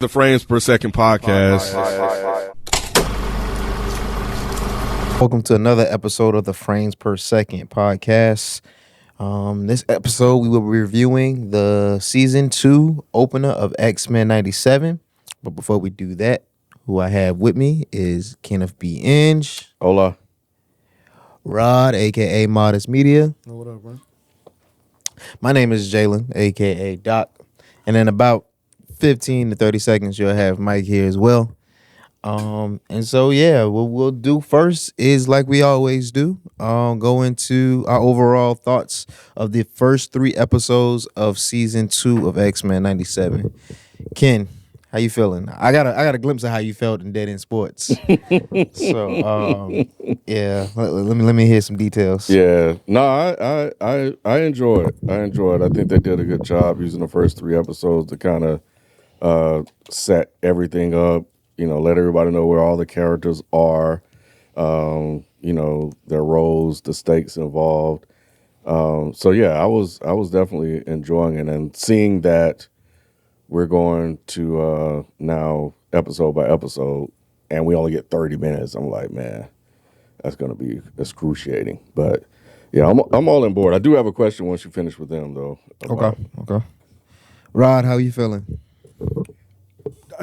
The Frames Per Second podcast. Welcome to another episode of the Frames Per Second podcast. This episode, we will be reviewing the season 2 opener of X-Men 97. But before we do that, who I have with me is Kenneth B. Inge. Hola. Rod, a.k.a. Modest Media. Oh, what up, bro? My name is Jalen, a.k.a. Doc. And in about 15 to 30 seconds, you'll have Mike here as well. And so, yeah, what we'll do first is like we always do, go into our overall thoughts of the first 3 episodes of season 2 of X-Men 97. Ken, how you feeling? I got a glimpse of how you felt in Dead End Sports. So, yeah, let me hear some details. Yeah, no, I enjoy it. I think they did a good job using the first 3 episodes to kind of set everything up. You know, let everybody know where all the characters are. You know, their roles, the stakes involved. So yeah, I was definitely enjoying it, and seeing that we're going to now episode by episode, and we only get 30 minutes. I'm like, man, that's going to be excruciating. But yeah, I'm all on board. I do have a question once you finish with them, though. Okay. Rod, how you feeling?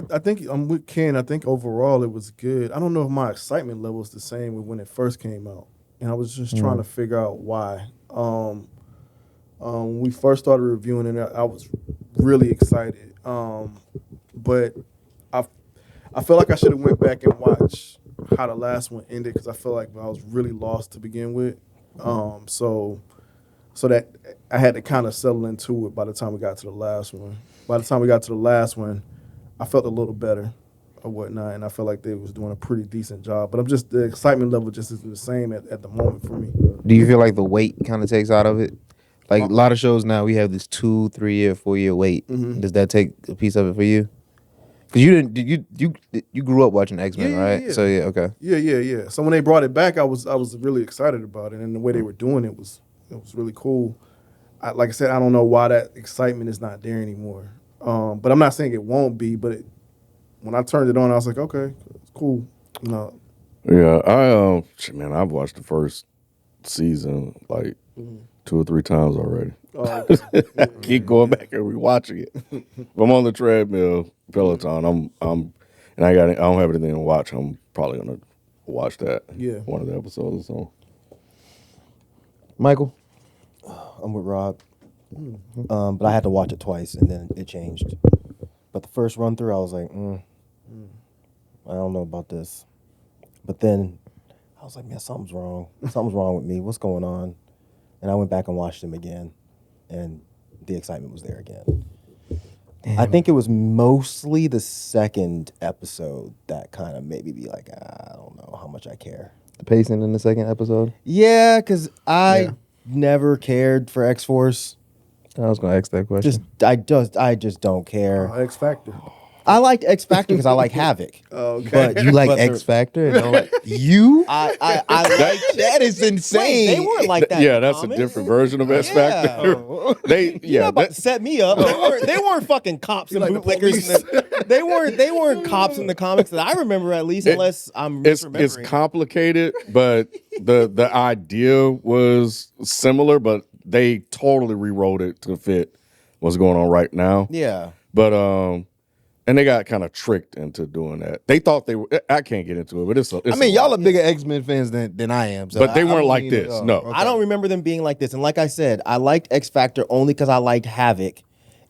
I think I'm with Ken. I think overall it was good. I don't know if my excitement level is the same with when it first came out, and I was just trying to figure out why. When we first started reviewing it, I was really excited, but I feel like I should have went back and watched how the last one ended, because I feel like I was really lost to begin with. So that I had to kind of settle into it by the time we got to the last one. By the time we got to the last one, I felt a little better or whatnot, and I felt like they was doing a pretty decent job. But the excitement level just isn't the same at the moment for me. Do you feel like the weight kind of takes out of it? Like a lot of shows now, we have this 2, 3 year, 4 year wait. Mm-hmm. Does that take a piece of it for you? Because you grew up watching X-Men, right? Yeah. So yeah, okay. Yeah. So when they brought it back, I was really excited about it, and the way they were doing it was really cool. Like I said, I don't know why that excitement is not there anymore. But I'm not saying it won't be. But when I turned it on, I was like, okay, it's cool. You know. Yeah, I've watched the first season like 2 or 3 times already. Keep going back and rewatching it. If I'm on the treadmill, Peloton, and I don't have anything to watch, I'm probably gonna watch that. Yeah. One of the episodes. So, Michael? I'm with Rob. But I had to watch it twice, and then it changed. But the first run through, I was like, I don't know about this. But then I was like, man, something's wrong. Something's wrong with me. What's going on? And I went back and watched them again, and the excitement was there again. Damn. I think it was mostly the second episode that kind of made me be like, I don't know how much I care. The pacing in the second episode? Yeah, because I never cared for X-Force. I was going to ask that question. I just don't care. X Factor. I liked X Factor because I like Havoc. Okay. But You like X Factor? And don't like you? I like That is insane. Wait, they weren't like that. yeah, in that's comics. a different version of X Factor. You're not about to set me up. They weren't fucking cops and like the bootlickers. They weren't cops in the comics that I remember, at least, unless I'm misremembering. It's complicated, but the idea was similar, but they totally rewrote it to fit what's going on right now. Yeah. But and they got kind of tricked into doing that. They thought they were. I can't get into it, but it's. I mean, y'all are bigger X-Men fans than I am. So but they weren't like mean this. No, okay. I don't remember them being like this. And like I said, I liked X Factor only because I liked Havoc,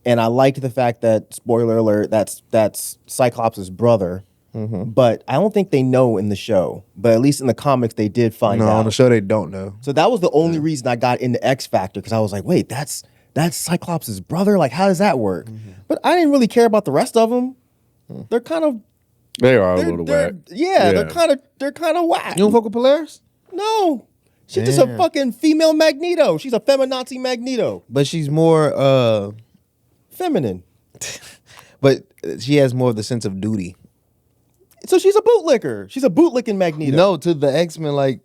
and I liked the fact that, spoiler alert, that's Cyclops' brother. Mm-hmm. But I don't think they know in the show. But at least in the comics, they did find out. No, on the show they don't know. So that was the only reason I got into X Factor, because I was like, wait, that's Cyclops' brother? Like, how does that work? Mm-hmm. But I didn't really care about the rest of them. They're kind of... They are a little whack. Yeah, they're kind of whack. You don't fuck with Polaris? No. She's just a fucking female Magneto. She's a feminazi Magneto. But she's more... feminine. But she has more of the sense of duty. So she's a bootlicker. She's a bootlicking Magneto. No, to the X-Men, like...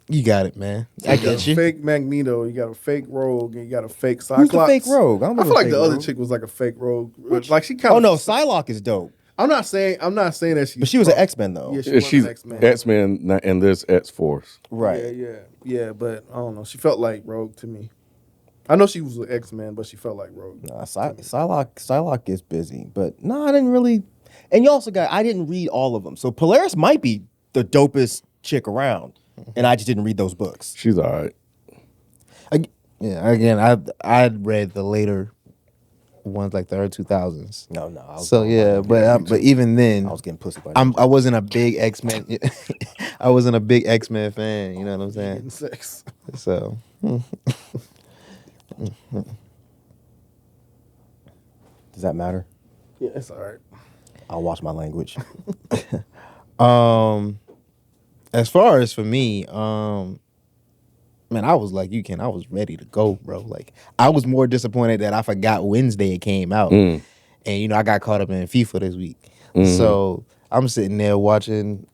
You got it, man. I You got get a you. fake Magneto, you got a fake Rogue, and you got a fake Who's Cyclops. the fake Rogue? I don't I know feel like fake the other Rogue. chick was like a fake Rogue. Like she kind Oh of. no, Psylocke is dope, I'm not saying that she. but she was an X-Men though. Yeah, she was She's an X-Men. X-Men and this X-Force. Right. Yeah. But I don't know. She felt like Rogue to me. I know she was an X-Men, but she felt like Rogue. Nah, Psylocke is busy, but no, I didn't really. And you also got I didn't read all of them, so Polaris might be the dopest chick around, and I just didn't read those books. She's all right. Yeah, again, I read the later ones, like the early 2000s. No, So yeah, but even then, I was getting pussy by I wasn't a big X-Men. I wasn't a big X-Men fan. You know what I'm saying? Getting sex. So Does that matter? Yeah, it's all right. I'll watch my language. as far as for me, man, I was like you, Ken. I was ready to go, bro. Like I was more disappointed that I forgot Wednesday it came out, and I got caught up in FIFA this week. So I'm sitting there watching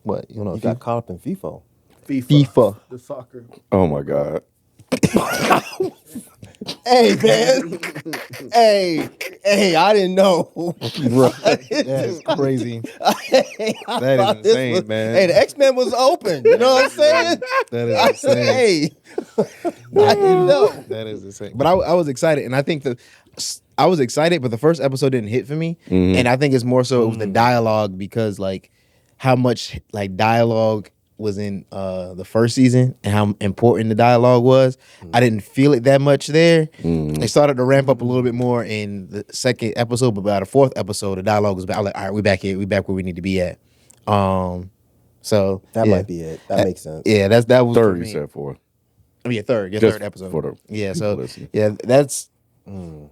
what You got caught up in FIFA. FIFA. The soccer. Oh my God. Hey man, hey, I didn't know. That's crazy. That is insane, man. Hey, the X-Men was open. You know what I'm saying? That is I insane. said, hey, I didn't know. That is insane. But I was excited, and I think I was excited, but the first episode didn't hit for me, and I think it's more so it was the dialogue because like how much like dialogue was in the first season and how important the dialogue was. I didn't feel it that much there. It started to ramp up a little bit more in the second episode, but by the fourth episode, the dialogue was back. I was like, all right, we back here. We back where we need to be at. So That yeah. might be it. That makes sense. Yeah, that was Third, for you me. said four. I mean, third Just episode. for the Yeah, people so listening. yeah, that's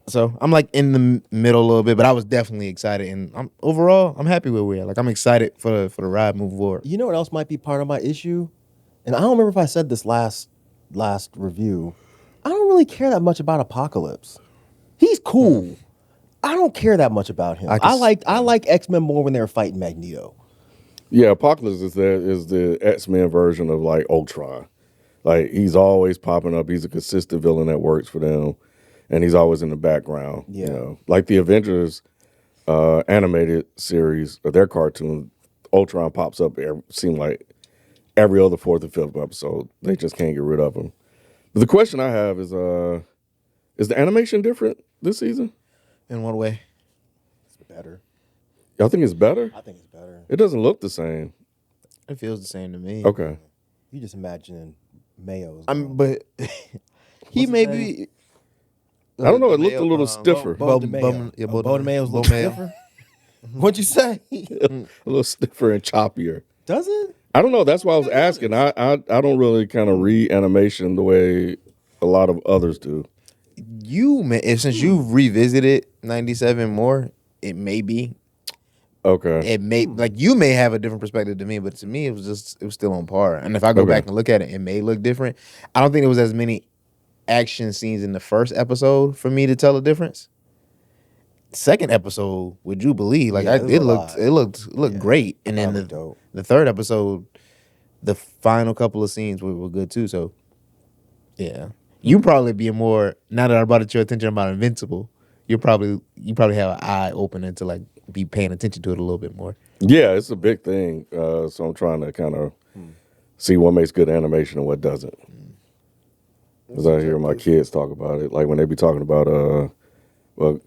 so I'm like in the middle a little bit, but I was definitely excited, and overall I'm happy where we're at. Like I'm excited for the ride moving forward. You know what else might be part of my issue? And I don't remember if I said this last review. I don't really care that much about Apocalypse. He's cool. I don't care that much about him. I like X-Men more when they were fighting Magneto. Yeah, Apocalypse is the X-Men version of like Ultron. Like he's always popping up. He's a consistent villain that works for them, and he's always in the background. Yeah. You know, like the Avengers animated series or their cartoon, Ultron pops up. Seem like every other fourth or fifth episode. They just can't get rid of him. But the question I have is the animation different this season? In what way? It's better. Y'all think it's better? I think it's better. It doesn't look the same. It feels the same to me. Okay. You just imagining Mayo's. But he What's may his be. I don't know. It looked a little stiffer. Bo DeMayo. Yeah, Bo DeMayo's a little Mayo. stiffer. What'd you say? A little stiffer and choppier. Does it? I don't know. That's why I was asking. I don't really kind of read animation the way a lot of others do. You may, since you've revisited 97 more, it may be. Okay. It may like you may have a different perspective to me, but to me it was still on par. And if I go Okay. back and look at it, it may look different. I don't think there was as many action scenes in the first episode for me to tell a difference. Second episode with Jubilee, like Yeah, there was it a looked lot. it looked great. And then That was dope. the third episode, the final couple of scenes were good too. So yeah. You probably be more now that I brought it to your attention about Invincible, you probably have an eye opening to like be paying attention to it a little bit more. Yeah, it's a big thing. So I'm trying to kind of see what makes good animation and what doesn't. Because I hear my kids talk about it. Like when they be talking about,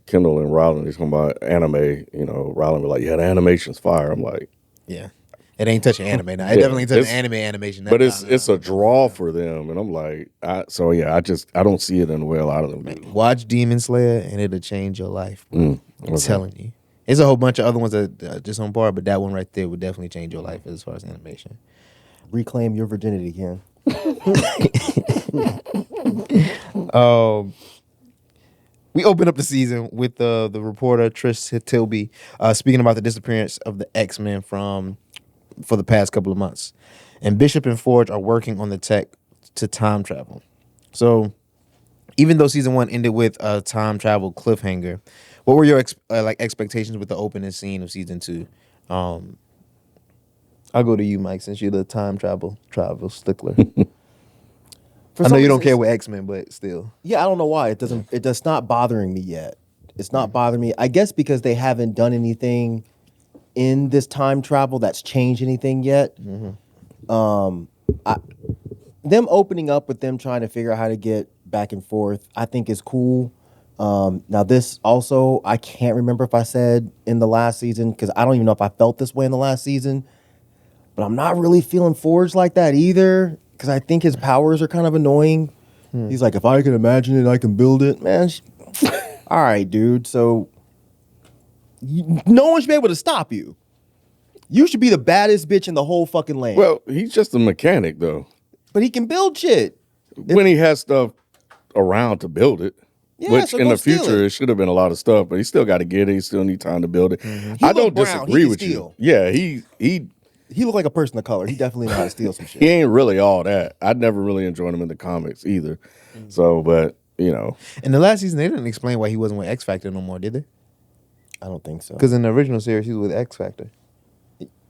Kendall and Rowland, they're talking about anime. You know, Rowland be like, yeah, the animation's fire. I'm like, Yeah. It ain't touching anime now. It Yeah, definitely ain't touching it's- anime animation. but it's a draw for them. And I'm like, I don't see it in the way a lot of them do. Watch Demon Slayer and it'll change your life. Bro. I'm okay. telling you. There's a whole bunch of other ones that are just on par, but that one right there would definitely change your life as far as animation. Reclaim your virginity, Ken. We open up the season with the reporter Trish Tilby speaking about the disappearance of the X-Men for the past couple of months. And Bishop and Forge are working on the tech to time travel. So even though season 1 ended with a time travel cliffhanger, what were your expectations with the opening scene of season 2? I'll go to you, Mike, since you're the time travel stickler. For I know some you don't reason, care with X-Men, but still. Yeah, I don't know why it doesn't. It does not bothering me yet. It's not bothering me. I guess because they haven't done anything in this time travel that's changed anything yet. Them opening up with them trying to figure out how to get back and forth, I think is cool. Now this also, I can't remember if I said in the last season, because I don't even know if I felt this way in the last season, but I'm not really feeling Forge like that either, because I think his powers are kind of annoying. He's like, if I can imagine it, I can build it. Man, all right, dude. So no one should be able to stop you. You should be the baddest bitch in the whole fucking land. Well, he's just a mechanic, though. But he can build shit. When he has stuff around to build it. Yeah, Which so in go the steal future, it. it should have been a lot of stuff, but he still got to get it. He still need time to build it. He I look don't brown. disagree He with can steal. you. Yeah, he He looked like a person of color. He definitely know how to steal some shit. he ain't really all that. I never really enjoyed him in the comics either. So, but you know, In the last season, they didn't explain why he wasn't with X Factor no more, did they? I don't think so. Because in the original series, he was with X Factor.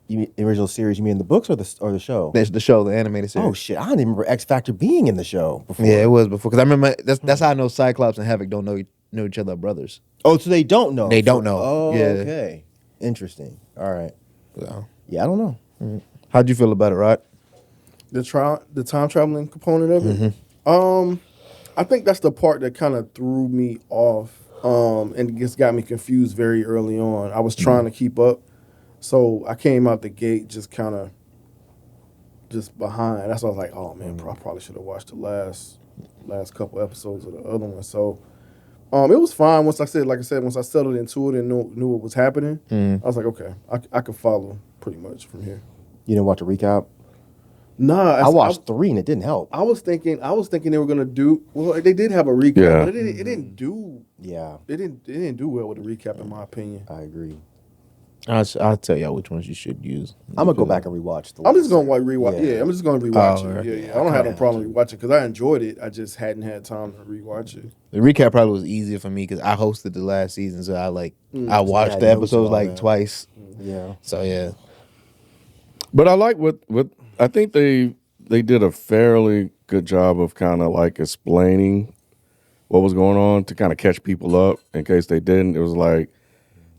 You mean the original series? You mean the books or the show? That's the show, the animated series. Oh shit! I don't even remember X Factor being in the show before. Yeah, it was before. Because I remember that's how I know Cyclops and Havoc don't know each other are brothers. Oh, so they don't know. They don't know. Oh, Yeah. okay. Interesting. All right. So, Yeah, I don't know. how'd you feel about it, Rod? The time traveling component of it. I think that's the part that kind of threw me off, and just got me confused very early on. I was trying to keep up, so I came out the gate just kind of just behind. That's why I was like, oh man, I probably should have watched the last couple episodes of the other one. So it was fine once I settled into it and knew what was happening. I was like, okay, I could follow pretty much from here. You didn't watch a recap? Nah, I watched 3 and it didn't help. I was thinking they were gonna do well. They did have a recap, Yeah. but it didn't do. Yeah, It didn't do well with the recap, in my opinion. I agree. I'll tell y'all which ones you should use. I'm gonna go back and rewatch. I'm just gonna rewatch. Yeah. Yeah, I'm just gonna rewatch Oh, it. right. Yeah. I don't have no problem rewatching because I enjoyed it. I just hadn't had time to rewatch it. The recap probably was easier for me because I hosted the last season, so I watched Yeah, the notes episodes and all like that. twice. Yeah. So yeah, but I like what I think they did a fairly good job of kind of like explaining what was going on to kind of catch people up in case they didn't. It was like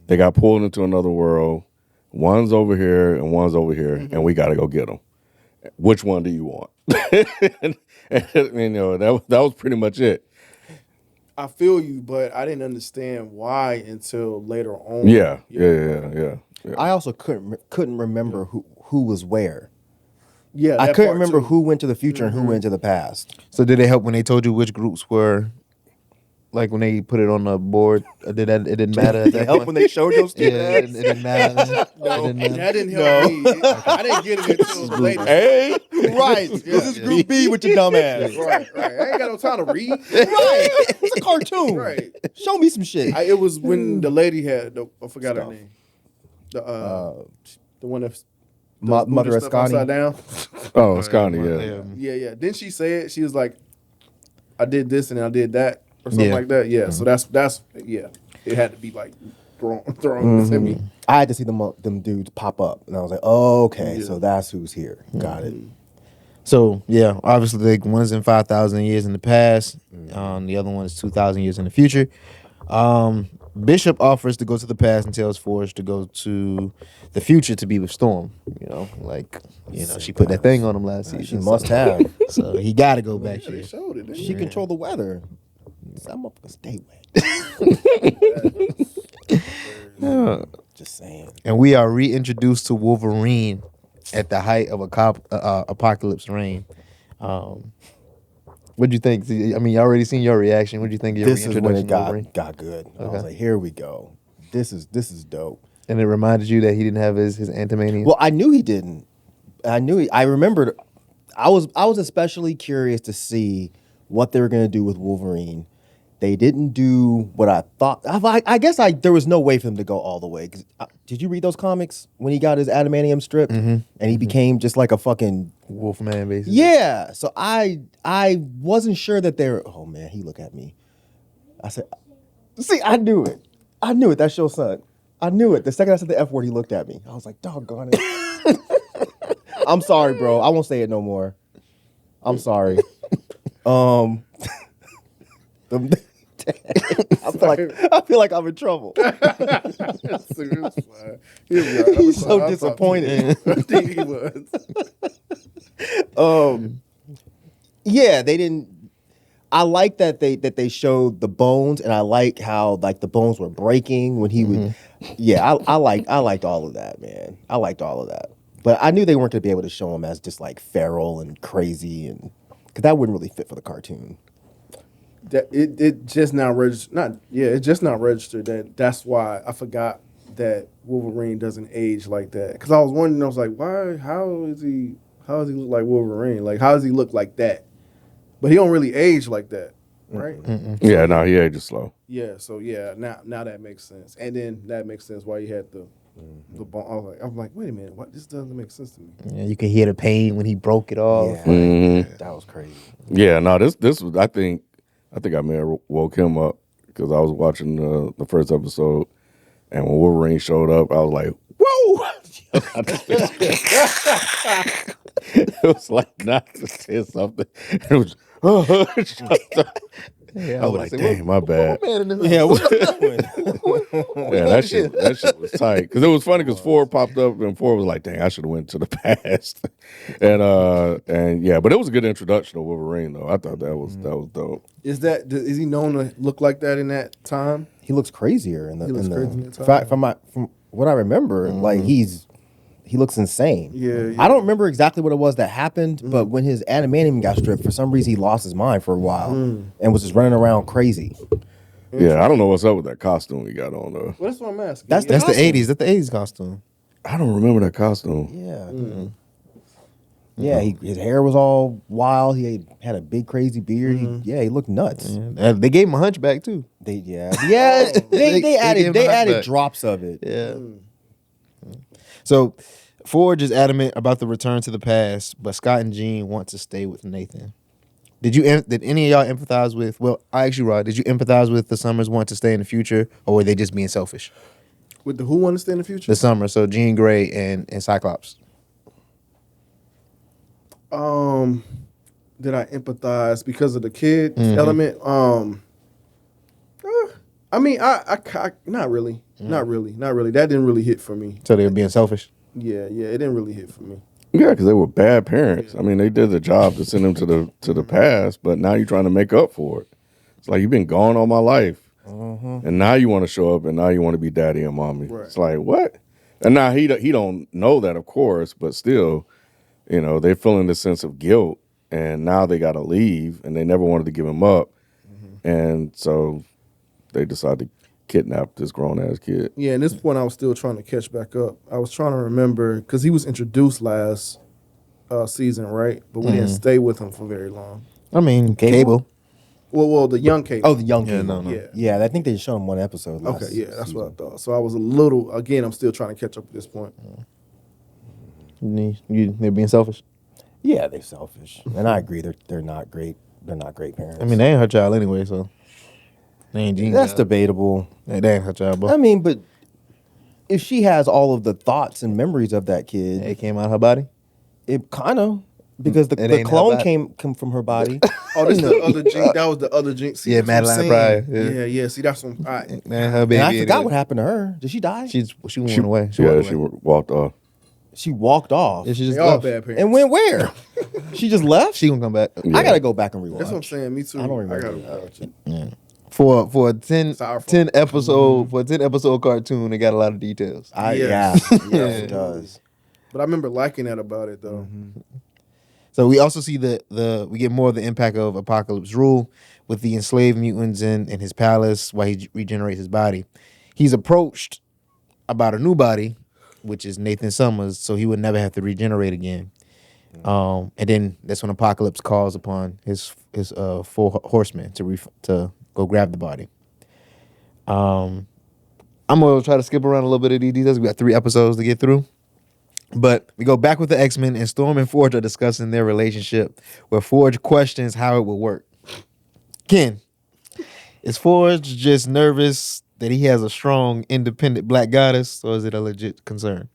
they got pulled into another world. One's over here and one's over here, and we got to go get them. Which one do you want? and, you know, that was pretty much it. I feel you, but I didn't understand why until later on. Yeah. I also couldn't remember who was where. Yeah, I that couldn't part remember too. who went to the future and who went to the past. So did it help when they told you which groups were, like when they put it on the board? It didn't matter. At Did that it help point? when they showed those two? Yeah, it didn't matter. No, It didn't matter. that didn't help me. I didn't get it until later. Hey, Right. This is Group B with your dumb ass. Right. I ain't got no time to read. Right. It's a cartoon. Right. Show me some shit. It was when the lady had I forgot her name. The one that Mother stuff upside Ascani. down. oh, Scotty, yeah. Yeah. Didn't she say it? She was like, I did this and I did that or something Yeah. like that. Yeah. So that's yeah. It had to be like thrown to me. I had to see them dudes pop up, and I was like, "Oh, okay, so that's who's here. Got it." So yeah, obviously like one is in 5,000 years in the past. The other one is 2,000 years in the future. Bishop offers to go to the past and tells Forge to go to the future to be with Storm. She put that thing on him last season. She must have. So he got to go back Yeah, they here. showed it. Didn't She they? controlled the weather. That motherfucker stay wet. Just saying. And we are reintroduced to Wolverine at the height of Apocalypse reign. What'd you think? I mean, you already seen your reaction. What'd you think of your This is when it reintroduction to Wolverine? got good. I Okay. was like, "Here we go. This is dope." And it reminded you that he didn't have his Antimanium? Well, I knew he didn't. I remembered. I was especially curious to see what they were going to do with Wolverine. They didn't do what I thought. I guess there was no way for them to go all the way. 'Cause, did you read those comics when he got his adamantium stripped and he became just like a fucking Wolfman, basically. yeah? So I wasn't sure that they were. Oh man, he looked at me. I said, "See, I knew it. I knew it. That's your son. I knew it." The second I said the F word, he looked at me. I was like, "Doggone it." I'm sorry, bro. I won't say it no more. I'm sorry. I feel like I'm in trouble. He's so disappointed. I think he was. Yeah, they didn't. I like that they showed the bones, and I like how like the bones were breaking when he would. Yeah, I liked all of that, man. I liked all of that, but I knew they weren't going to be able to show him as just like feral and crazy, and because that wouldn't really fit for the cartoon. That it just now registered. It just not registered. That's why I forgot that Wolverine doesn't age like that. Because I was wondering, I was like, why? How does he look like Wolverine? Like, how does he look like that? But he don't really age like that, right? Yeah, no, he ages slow. Yeah. So yeah, now that makes sense, and then that makes sense why he had the bone. I'm like, wait a minute, what? This doesn't make sense to me. Yeah, you could hear the pain when he broke it off. Yeah, that was crazy. Yeah, no, this was. I think I may have woke him up because I was watching the first episode, and when Wolverine showed up, I was like, whoa! It was like not to say something. It was. Yeah, I was like, dang, my bad. Yeah, what Yeah, that shit was tight. Because it was funny because Ford popped up and Ford was like, dang, I should have went to the past. and yeah, but it was a good introduction to Wolverine though. I thought that was dope. Is he known to look like that in that time? He looks crazier in the. He looks crazy in the time. From what I remember, like he looks insane. Yeah. I don't remember exactly what it was that happened, but when his adamantium got stripped, for some reason he lost his mind for a while and was just running around crazy. Yeah, I don't know what's up with that costume he got on though. Well, that's what I'm asking. That's That's the costume. 80s. That's the 80s costume. I don't remember that costume. Yeah. Yeah, his hair was all wild. He had a big crazy beard. He looked nuts. Yeah. They gave him a hunchback too. They They they gave added him they a added hunchback. drops of it. Yeah. So Forge is adamant about the return to the past, but Scott and Jean want to stay with Nathan. Did any of y'all empathize with? Well, I asked you, Rod. Did you empathize with the Summers want to stay in the future, or were they just being selfish? With the who want to stay in the future? The Summers, so Jean Grey and Cyclops. Did I empathize because of the kid element? I mean, I not really. Not really. That didn't really hit for me. So they were being selfish. Yeah, it didn't really hit for me. Yeah, because they were bad parents. I mean, they did the job to send them to the past, but now you're trying to make up for it. It's like you've been gone all my life, and now you want to show up, and now you want to be daddy and mommy. Right. It's like what? And now he don't know that, of course, but still, they're feeling the sense of guilt, and now they got to leave, and they never wanted to give him up, and so they decide to kidnap this grown ass kid. Yeah, and this point I was still trying to catch back up. I was trying to remember because he was introduced last season, right? But we didn't stay with him for very long. I mean, Cable. Well, the young Cable. Oh, the young kid. no. Yeah, I think they showed him one episode. Last Okay, yeah, that's season. what I thought. So I was a little. Again, I'm still trying to catch up at this point. They're being selfish. Yeah, they're selfish, and I agree. They're not great. They're not great parents. I mean, they ain't her child anyway, so they ain't Jean's that's child. debatable. They ain't her child, but I mean, but if she has all of the thoughts and memories of that kid, it came out of her body. it kind of because It the ain't clone her came from her body. Oh, this the other Jinx. That was the other Jinx. See, Yeah, that's what I'm Madeline saying. Pryor, yeah. Yeah. See, that's what. All right. Man, her baby. And I forgot what happened to her. Did she die? She went away. She walked off. She walked off. Yeah, she just They all left. bad parents. And went where? She just left. She gonna come back Yeah. I gotta go back and rewatch. That's what I'm saying. Me too. I don't remember gotta that. watch it. for a 10 It's our fault. 10 episode for a 10 episode cartoon. It got a lot of details. Yes. Yeah, it does. But I remember liking that about it though. So we also see we get more of the impact of Apocalypse rule with the enslaved mutants in his palace while he regenerates his body. He's approached about a new body, which is Nathan Summers, so he would never have to regenerate again. And then that's when Apocalypse calls upon his 4 horsemen to go grab the body. I'm gonna try to skip around a little bit of these details. We got 3 episodes to get through. But we go back with the X-Men, and Storm and Forge are discussing their relationship, where Forge questions how it will work. Ken, is Forge just nervous that he has a strong, independent black goddess, or is it a legit concern?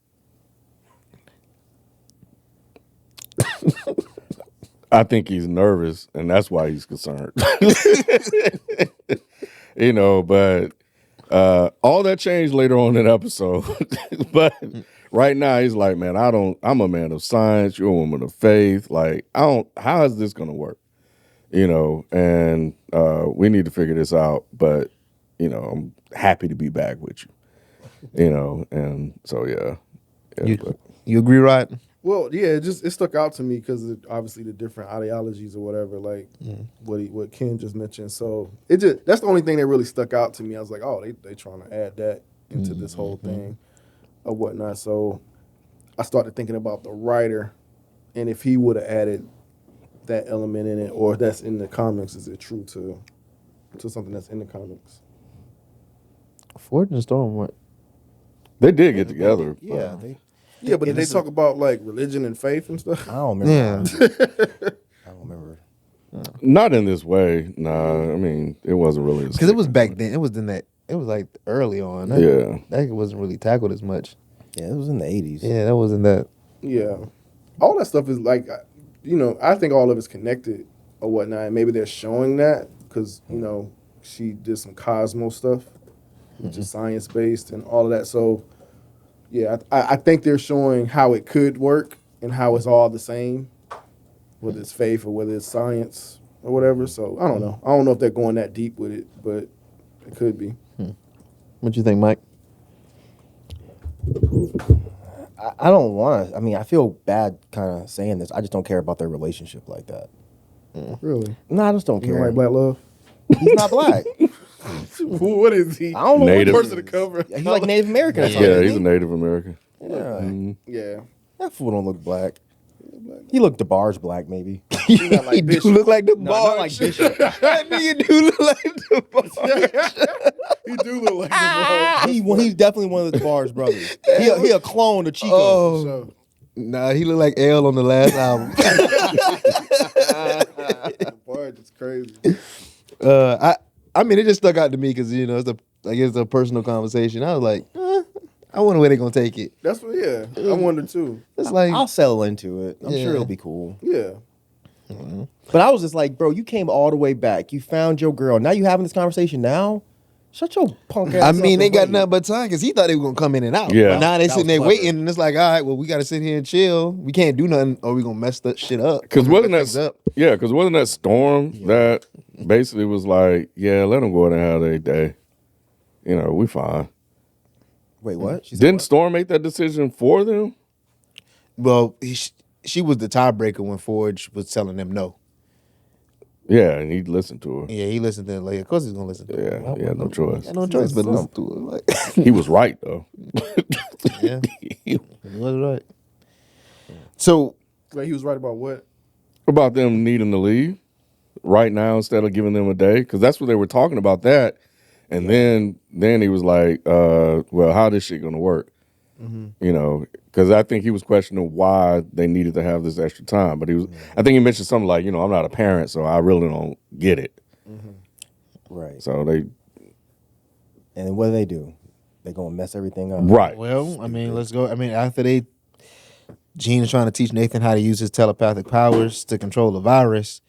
I think he's nervous, and that's why he's concerned. But all that changed later on in the episode. But right now, he's like, man, I'm a man of science. You're a woman of faith. Like, how is this going to work? And we need to figure this out. But, I'm happy to be back with you. And so, yeah. You agree, Rod? Well, yeah, it stuck out to me because obviously the different ideologies or whatever, like what Ken just mentioned. So that's the only thing that really stuck out to me. I was like, oh, they trying to add that into this whole thing or whatnot. So I started thinking about the writer and if he would have added that element in it, or that's in the comics, is it true to something that's in the comics? Forge and Storm, what? They did get together. Yeah. Yeah, but did they talk about like religion and faith and stuff? I don't remember. Yeah. I don't remember. Not in this way. Nah, I mean, it wasn't really. Because it was back then. It was like early on. That wasn't really tackled as much. Yeah, it was in the 80s. Yeah, that wasn't that. Yeah. All that stuff is like, I think all of it's connected or whatnot. And maybe they're showing that because, she did some Cosmo stuff, which is science-based and all of that. So, yeah, I think they're showing how it could work and how it's all the same, whether it's faith or whether it's science or whatever. So, I don't know. I don't know if they're going that deep with it, but it could be. What you think, Mike? I don't want to. I mean, I feel bad kind of saying this. I just don't care about their relationship like that. Really? No, I just don't You care. like Black Love? He's not black. What is he? I don't know Native. what Person to cover. He's like Native American or something. Yeah, isn't he's he? a Native American. Yeah. Yeah. That fool don't look black. He looked DeBarge black, maybe. He not like He do Bishop. look like the No, not like Bishop. That nigga do look like the Barge. He do look like the He's definitely one of the DeBarge brothers. He a clone of Chico. Oh, So, nah, he look like L on the last album. the Barge is crazy. I mean, it just stuck out to me because it's a personal conversation. I was like, I wonder where they're gonna take it. That's what. Yeah, I wonder too. It's like, I'll settle into it. I'm Yeah. sure it'll be cool. Yeah. But I was just like, bro, you came all the way back. You found your girl. Now you having this conversation now? Shut your punk ass I up mean, they and got wait. nothing but time because he thought they were gonna come in and out. Yeah. But now they That sitting was there clever. waiting, and it's like, all right, well, we got to sit here and chill. We can't do nothing, or we gonna mess that shit up. Because wasn't Mess that up. because wasn't that Storm that basically was like, yeah, let them go in and have their day. We fine. Wait, what? She said Didn't what? Storm make that decision for them? Well, she was the tiebreaker when Forge was telling them no. Yeah, and he listened to her. Yeah, he listened to it. Like, of course he's gonna listen to it. Yeah, he had no choice. Had no choice but listen to it. Like, He was right though. yeah, he was right. So Wait, he was right about what? About them needing to leave right now instead of giving them a day, because that's what they were talking about that. And then he was like, well, how this shit gonna work? Because I think he was questioning why they needed to have this extra time. But I think he mentioned something like, I'm not a parent, so I really don't get it. Right. So they, And then what do? They gonna mess everything up. right. well, I mean, let's go. I mean, after Gene is trying to teach Nathan how to use his telepathic powers to control the virus.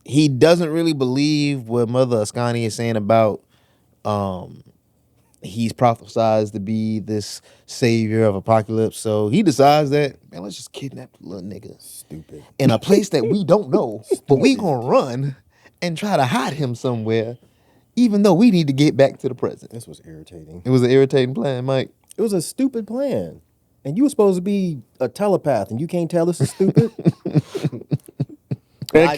He doesn't really believe what Mother Ascani is saying about he's prophesized to be this savior of apocalypse. So he decides that, man, let's just kidnap the little nigga Stupid. in a place that we don't know, but we gonna run and try to hide him somewhere, even though we need to get back to the present. This was irritating. It was an irritating plan, Mike. It was a stupid plan. And you were supposed to be a telepath, and you can't tell this is stupid? And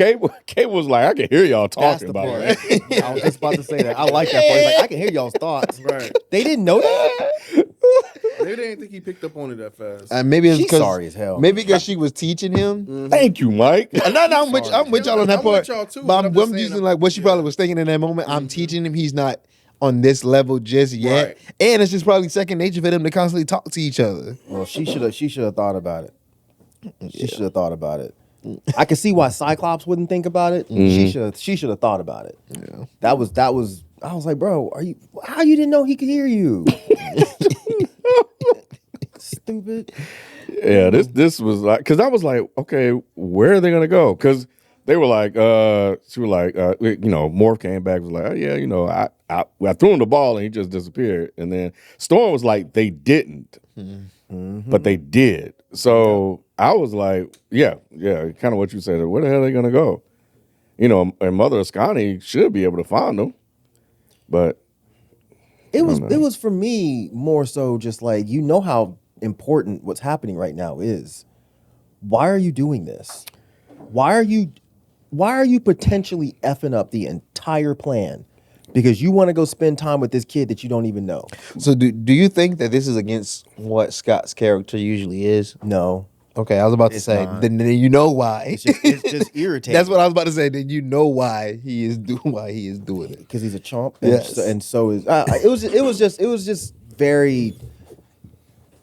Kate was like, I can hear y'all That's talking the about part. it. I was just about to say that. I like that part. He's like, I can hear y'all's thoughts. Right. They didn't know that? Maybe they didn't think he picked up on it that fast. Maybe it's She's because sorry as hell. Maybe because she was teaching him. Thank you, Mike. No, I'm with y'all on that I'm part. with y'all too, but but I'm I'm just saying using that- like what she probably was thinking in that moment. I'm teaching him. He's not on this level just yet, Right. and it's just probably second nature for them to constantly talk to each other. Well, she should have thought about it. She should have thought about it. I can see why Cyclops wouldn't think about it. She should have thought about it. Yeah. That was I was like, bro, how you didn't know he could hear you? stupid. Yeah, this was like, because I was like, okay, where are they gonna go? Because they were like, she was like, Morph came back, was like, oh yeah, I threw him the ball and he just disappeared. And then Storm was like, they didn't, but they did. So I was like, yeah, kind of what you said. Where the hell are they gonna go? And Mother Ascani should be able to find them, but It was for me more so just like, how important what's happening right now is. Why are you doing this? Why are you potentially effing up the entire plan? Because you want to go spend time with this kid that you don't even know. So do you think that this is against what Scott's character usually is? No. Okay, I was about to It's say. not. Then you know why. It's just irritating. That's what I was about to say. Then you know why he is doing it. Because he's a chump. Yes. And so is it was just very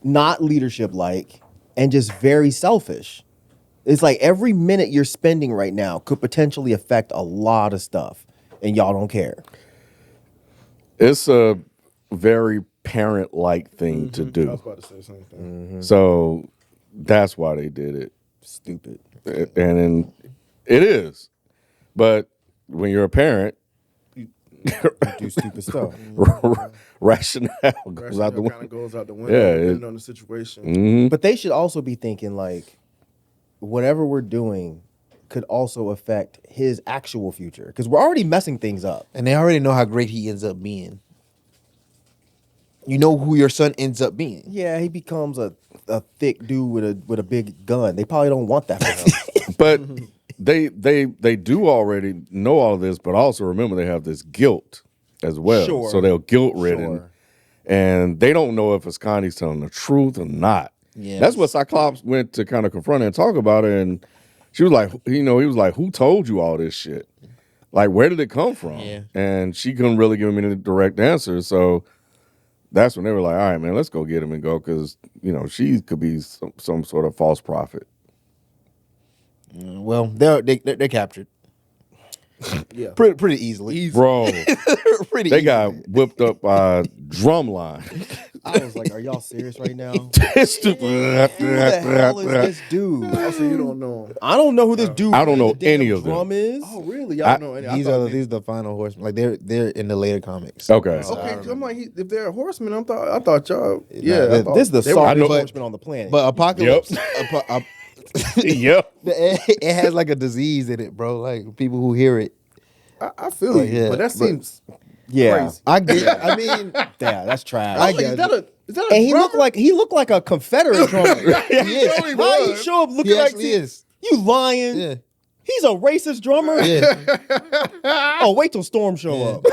not leadership like and just very selfish. It's like every minute you're spending right now could potentially affect a lot of stuff, and y'all don't care. it's a very parent-like thing to I was do. about to say the same thing. So that's why they did it. Stupid. And then it is. But when you're a parent, Do stupid stuff. rationale goes out the Rationale kind window. of goes out the window, Yeah, depending on the situation. Mhm. But they should also be thinking like, whatever we're doing could also affect his actual future because we're already messing things up. And they already know how great he ends up being. You know who your son ends up being. Yeah, he becomes a thick dude with a big gun. They probably don't want that for him. But they do already know all of this, but also remember they have this guilt as well. Sure. So they're guilt ridden. Sure. And they don't know if Ascani's telling the truth or not. Yes. That's what Cyclops went to kind of confront her and talk about it. And she was like, he was like, who told you all this shit? Like, where did it come from? Yeah. And she couldn't really give him any direct answers. So that's when they were like, all right, man, let's go get him and go. Because, she could be some sort of false prophet. Well, they're captured Yeah. pretty easily. Bro, Pretty they easily. got whipped up by Drumline. I was like, are y'all serious right now? It's Who the hell is this dude? Also, you don't know him. I don't know who this dude I don't know with the damn any of them. drum is. Oh, really? Y'all know any? I These thought are the final horsemen. Like they're in the later comics. Okay. Okay, I'm like, if they're horsemen, I thought y'all. Yeah, I this thought This is the they were- I know- softest horseman on the planet. But Apocalypse, Yep. it has like a disease in it, bro. Like people who hear it. I feel you, yeah, but that seems yeah, crazy. I get it. I mean, yeah, that's trash. I Like, get is that a and he drummer? looked like a Confederate drummer. he is. He Why he was. show up looking He like actually is. You lying? Yeah. He's a racist drummer. Yeah. Oh, wait till Storm show up.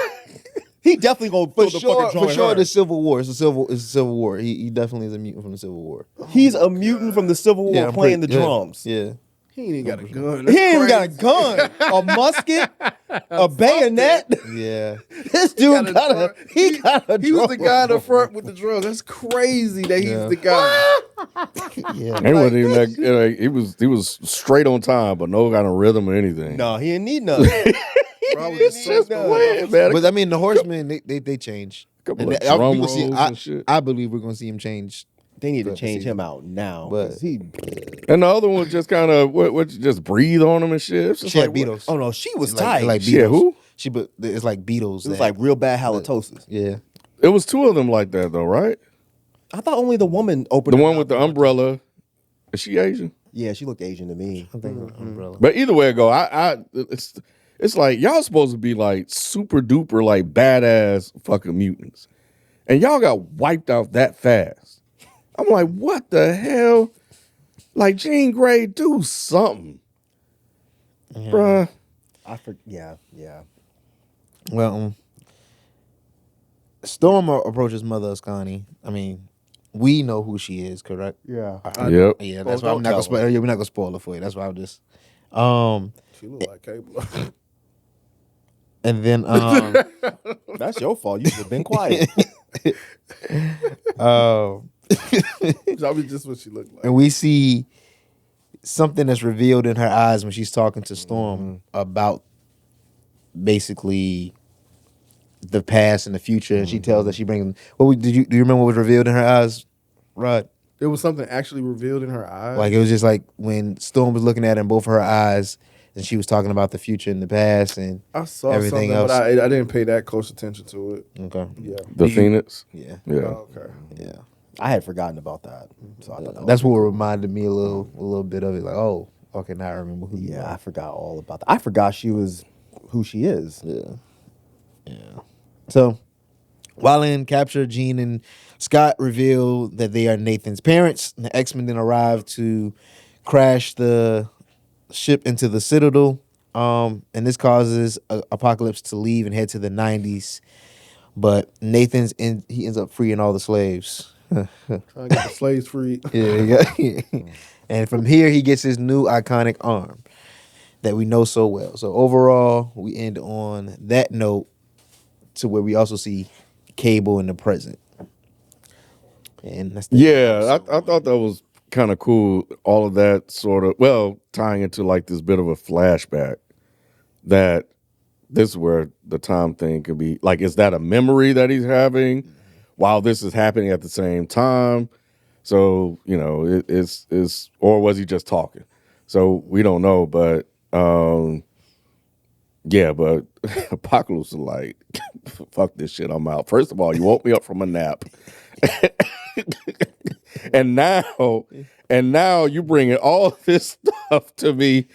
He definitely gonna For fill the fucking drum. for in sure, her. the Civil War. It's a Civil War. He definitely is a mutant from the Civil War. He's a mutant from the Civil War I'm playing pretty- the drums. Yeah. He ain't even got a gun. He ain't even got a gun, a musket, a bayonet. Yeah. This dude got a He was the drum. guy in the front with the drums. That's crazy that he's Yeah. the guy. Yeah. He wasn't even that. He was straight on time, but no kind of rhythm or anything. No, he didn't need nothing. Bro, I was just so playing, man. But I mean, the Horsemen they change. Couple And of I- drum we gonna see- rolls I, and shit. I believe we're gonna see him change. They need to But change see- him out now. but- 'Cause he. And the other one just kind of what you just breathe on him and shit. It's just She had like, Beatles. Oh no, she was Like- tight. like Shit, Beatles. who? But it's like Beatles. it was like real bad halitosis. yeah. It was two of them like that though, right? I thought only the woman opened The her one mouth. with the umbrella. Is she Asian? Yeah, she looked Asian to me. I think umbrella. But either way it go, it's like y'all supposed to be like super duper like badass fucking mutants, and y'all got wiped out that fast. I'm like, what the hell? Like Jean Grey, do something, bruh. Yeah. Well, Storm approaches Mother Ascani. I mean, we know who she is, correct? Yeah. Yep. Yeah, Well, that's why don't I'm not gonna tell spoil. Yeah, we're not gonna spoil it for you. That's why I'm just. She look like Cable. And then That's your fault. You should have been quiet. That was just what she looked like. and we see something that's revealed in her eyes when she's talking to Storm about basically the past and the future, and she tells that she brings. Do you remember what was revealed in her eyes, Rod? It was something actually revealed in her eyes. Like it was just like when Storm was looking at it in both of her eyes, and she was talking about the future and the past and I saw everything something, else. but I didn't pay that close attention to it. Okay. Yeah. The Phoenix. Yeah. Yeah. Oh, okay. Yeah. I had forgotten about that. So I thought that That's was what reminded me a little bit of it. Like, oh, okay, now I remember who. you Yeah, are. I forgot all about that. I forgot she was who she is. Yeah. So, Wildland capture Jean and Scott reveal that they are Nathan's parents. The X-Men then arrive to crash the ship into the Citadel. And this causes Apocalypse to leave and head to the 90s. But he ends up freeing all the slaves. Trying to get the slaves free. Yeah. And from here, he gets his new iconic arm that we know so well. So overall, we end on that note to where we also see Cable in the present. And that's the Yeah, I thought that was kind of cool. All of that sort of, well, tying into like this bit of a flashback that this is where the time thing could be. Like, is that a memory that he's having while this is happening at the same time? So, you know, it's or was he just talking? So we don't know, but yeah, but Apocalypse is like, fuck this shit, I'm out. First of all, you woke me up from a nap. and now you bringing all this stuff to me,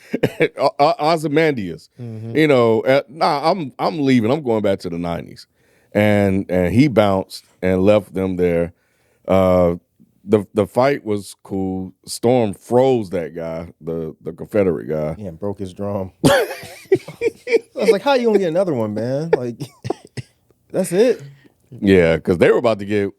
Ozymandias. You know, I'm leaving. I'm going back to the 90s, and he bounced and left them there. The fight was cool. Storm froze that guy, the Confederate guy. Yeah, and broke his drum. I was like, how you gonna get another one, man? Like, that's it. Yeah, because they were about to get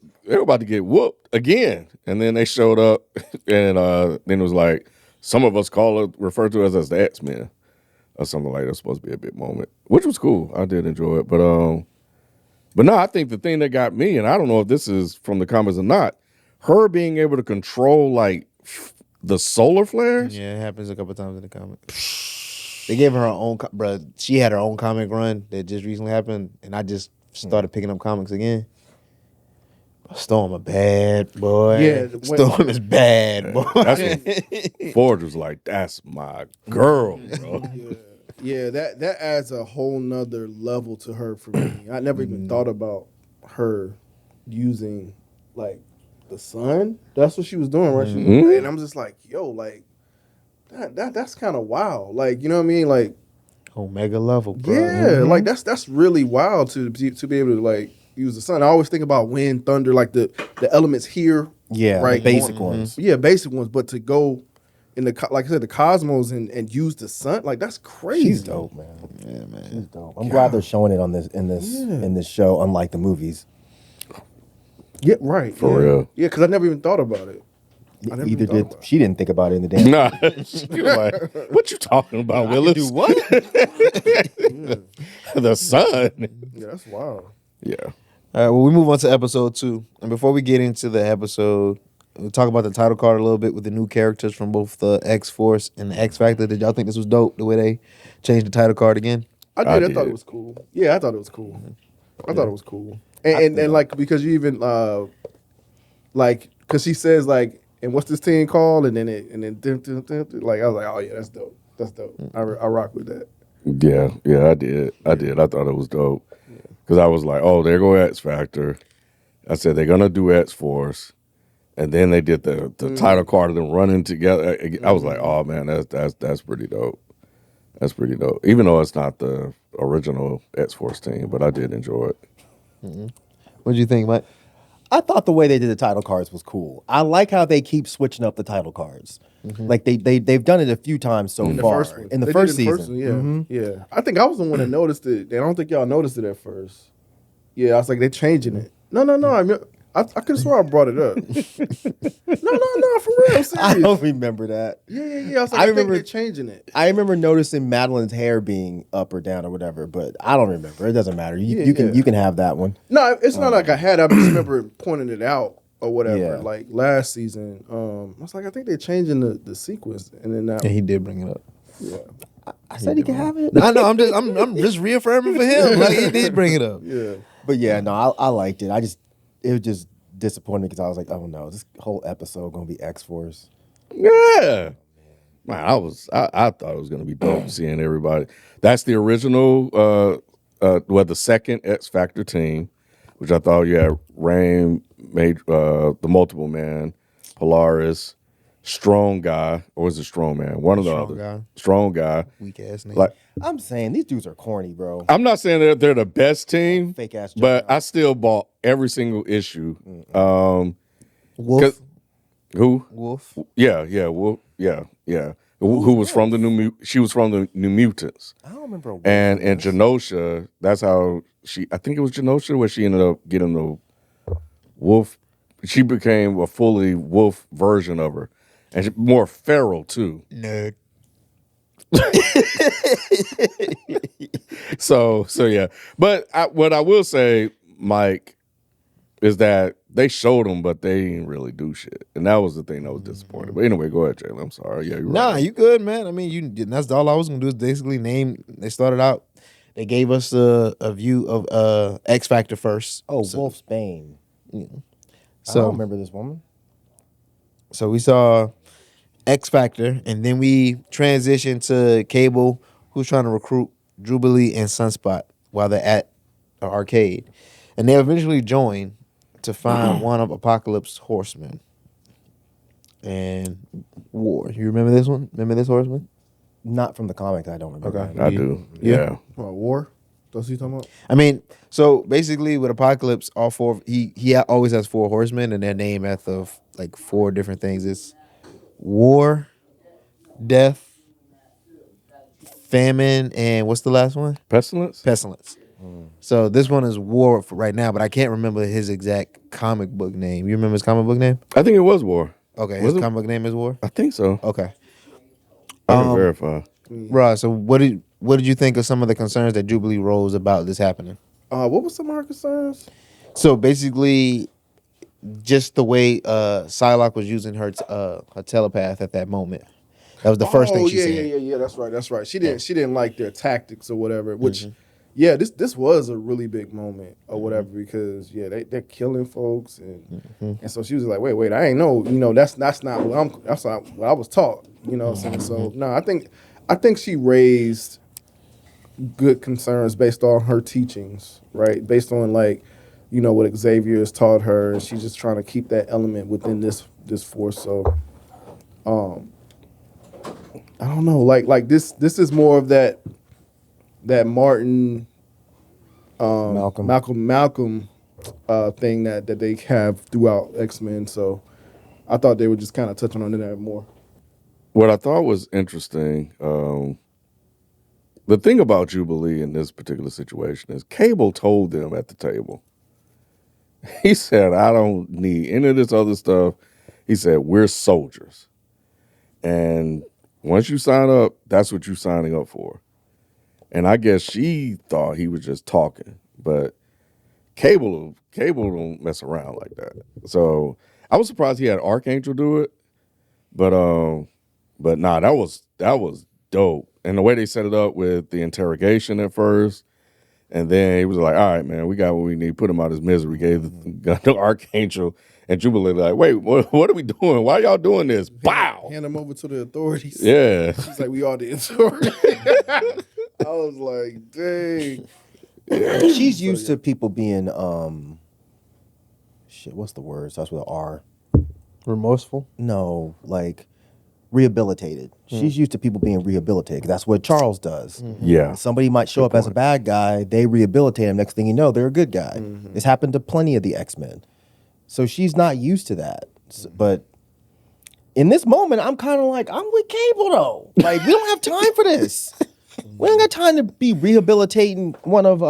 whooped again, and then they showed up, and then it was like some of us refer to us as the X-Men or something like that. It's supposed to be a big moment, which was cool. I did enjoy it, but no, I think the thing that got me, and I don't know if this is from the comics or not, her being able to control like the solar flares. Yeah, it happens a couple times in the comics. They gave her own, bro. She had her own comic run that just recently happened, and I just started picking up comics again. Storm a bad boy. Yeah, Storm is bad boy. That's when Ford was like, "That's my girl, bro." Yeah, that adds a whole nother level to her for me. I never even thought about her using like the sun. That's what she was doing, right? And I'm just like, yo, like that's kind of wild. Like, you know what I mean? Like Omega level, bro. yeah, like that's really wild to be able to like use the sun. I always think about wind, thunder, like the elements here. Yeah, right. the basic ones. Yeah, basic ones. But to go in the like I said, the cosmos and use the sun, like that's crazy. She's dope, man. Yeah, man. She's dope. I'm glad they're showing it on in this show, unlike the movies. Yeah, right. For real. Yeah, because I never even thought about it. I never Either even thought did about it. she didn't think about it in the damn. Nah, she was like, "What you talking about, Willis? Do what? The sun?" Yeah, that's wild. Yeah. All right, well, we move on to episode 2. And before we get into the episode, we'll talk about the title card a little bit with the new characters from both the X-Force and the X-Factor. Did y'all think this was dope, the way they changed the title card again? I I thought did. it was cool. Yeah, I thought it was cool. I thought it was cool. And like, because you even, like, because she says, like, and what's this team called? And then like, I was like, oh, yeah, that's dope. That's dope. I rock with that. Yeah, I did. I thought it was dope. Because I was like, oh, there go X Factor. I said, they're going to do X Force. And then they did the title card of them running together. I was like, oh, man, that's pretty dope. That's pretty dope. Even though it's not the original X Force team, but I did enjoy it. What do you think, Mike? I thought the way they did the title cards was cool. I like how they keep switching up the title cards. Like they've done it a few times so far. In the They first did it in season. yeah. I think I was the one that noticed it. I don't think y'all noticed it at first. Yeah, I was like, they're changing it. No. I could have sworn I brought it up. No, for real. I'm serious. I don't remember that. Yeah. I was like, I think they're changing it. I remember noticing Madeline's hair being up or down or whatever, but I don't remember. It doesn't matter. You can have that one. No, it's not like I had. I just remember pointing it out or whatever. Yeah. Like last season, I was like, I think they're changing the sequence, and then now, Yeah, he did bring it up. yeah. I said he can have it. I know. I'm just reaffirming for him. Like he did bring it up. Yeah. But yeah, no, I liked it. It was just disappointed because I was like, oh no, this whole episode gonna be X-Force. Yeah. Man, I thought it was gonna be dope seeing everybody. That's the original the second X Factor team, which I thought you had Rain made the multiple man, Polaris, Strong Guy, or was it Strong Man? One of the Strong other. Guy. Strong Guy. Weak ass name. Like I'm saying these dudes are corny, bro. I'm not saying that they're the best team, Fake ass. but I still bought every single issue. Wolf. Who? Wolf. Yeah, Wolf. Yeah. Who was from the She was from the New Mutants. I don't remember. And Genosha, that's how I think it was Genosha where she ended up getting the wolf. She became a fully wolf version of her. And more feral too. Nerd. So yeah. But what I will say, Mike, is that they showed them, but they didn't really do shit. And that was the thing that was disappointing. But anyway, go ahead, Jalen. I'm sorry. Yeah, you're Nah, right. you good, man. I mean, that's all I was gonna do is basically name. They started out. They gave us a view of X Factor first. Oh, Wolf's Bane. I So don't remember this woman. So we saw X Factor, and then we transitioned to Cable, who's trying to recruit Jubilee and Sunspot while they're at an arcade. And they eventually join to find one of Apocalypse's horsemen. And War. You remember this one? Remember this horseman? Not from the comics. I don't remember. Okay. I do. Yeah. Yeah. War? That's what you talking about? I mean, so basically with Apocalypse, all four, he always has four horsemen, and they're named after like four different things. It's War, Death, Famine, and what's the last one? Pestilence? Pestilence. So this one is War for right now, but I can't remember his exact comic book name. You remember his comic book name? I think it was War. Okay, Was his it? comic book name is War. I think so. Okay, I can verify. Ross. So what did you think of some of the concerns that Jubilee rose about this happening? What was some of our concerns? So basically, just the way Psylocke was using her telepath at that moment. That was the first thing she said. Yeah. That's right. She didn't like their tactics or whatever. Which, yeah, this was a really big moment or whatever because they're killing folks and so she was like, wait, I ain't know. That's not what I was taught. You know what I'm saying? So no, I think she raised good concerns based on her teachings, right? Based on what Xavier has taught her, and she's just trying to keep that element within this force. So, I don't know, like this is more of that Martin, Malcolm thing that they have throughout X-Men. So, I thought they were just kind of touching on that more. What I thought was interesting, the thing about Jubilee in this particular situation is Cable told them at the table. He said, I don't need any of this other stuff. He said, we're soldiers. And once you sign up, that's what you're signing up for. And I guess she thought he was just talking. But Cable don't mess around like that. So I was surprised he had Archangel do it. But nah, that was dope. And the way they set it up with the interrogation at first, and then he was like, all right, man, we got what we need. Put him out of his misery. Gave the gun to Archangel. And Jubilee like, wait, what are we doing? Why y'all doing this? Bow. Hand them over to the authorities. Yeah. She's like, we all the authorities. I was like, dang. She's used to people being what's the word? Starts with an R. Remorseful? No, like rehabilitated. She's used to people being rehabilitated. 'Cause that's what Charles does. Yeah. Somebody might show up as a bad guy. They rehabilitate him. Next thing you know, they're a good guy. This happened to plenty of the X-Men. So she's not used to that. But in this moment, I'm kind of like, I'm with Cable though. Like, we don't have time for this. We don't got time to be rehabilitating one of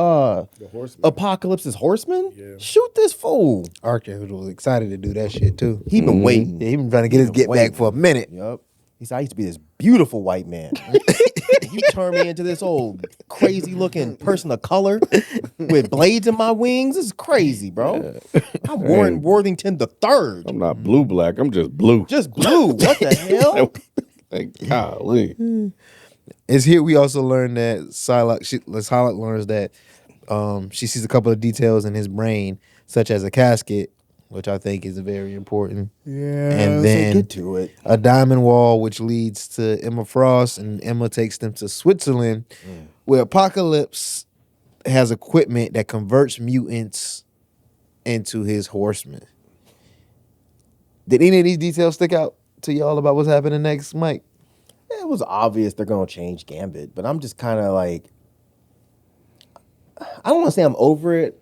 Apocalypse's horsemen. Yeah. Shoot this fool. Archangel was excited to do that shit too. He been waiting. Yeah, he been trying to get his get back for a minute. Yup. He said, I used to be this beautiful white man. You turned me into this old crazy looking person of color with blades in my wings. This is crazy, bro. I'm Warren Worthington the Third. I'm not blue black. I'm just blue. Just blue. What the hell? Like, golly. It's here we also learn that Psylocke learns that she sees a couple of details in his brain, such as a casket which I think is very important. Yeah, And so then get to it. a diamond wall, which leads to Emma Frost, and Emma takes them to Switzerland, where Apocalypse has equipment that converts mutants into his horsemen. Did any of these details stick out to y'all about what's happening next, Mike? It was obvious they're going to change Gambit, but I'm just kind of like, I don't want to say I'm over it.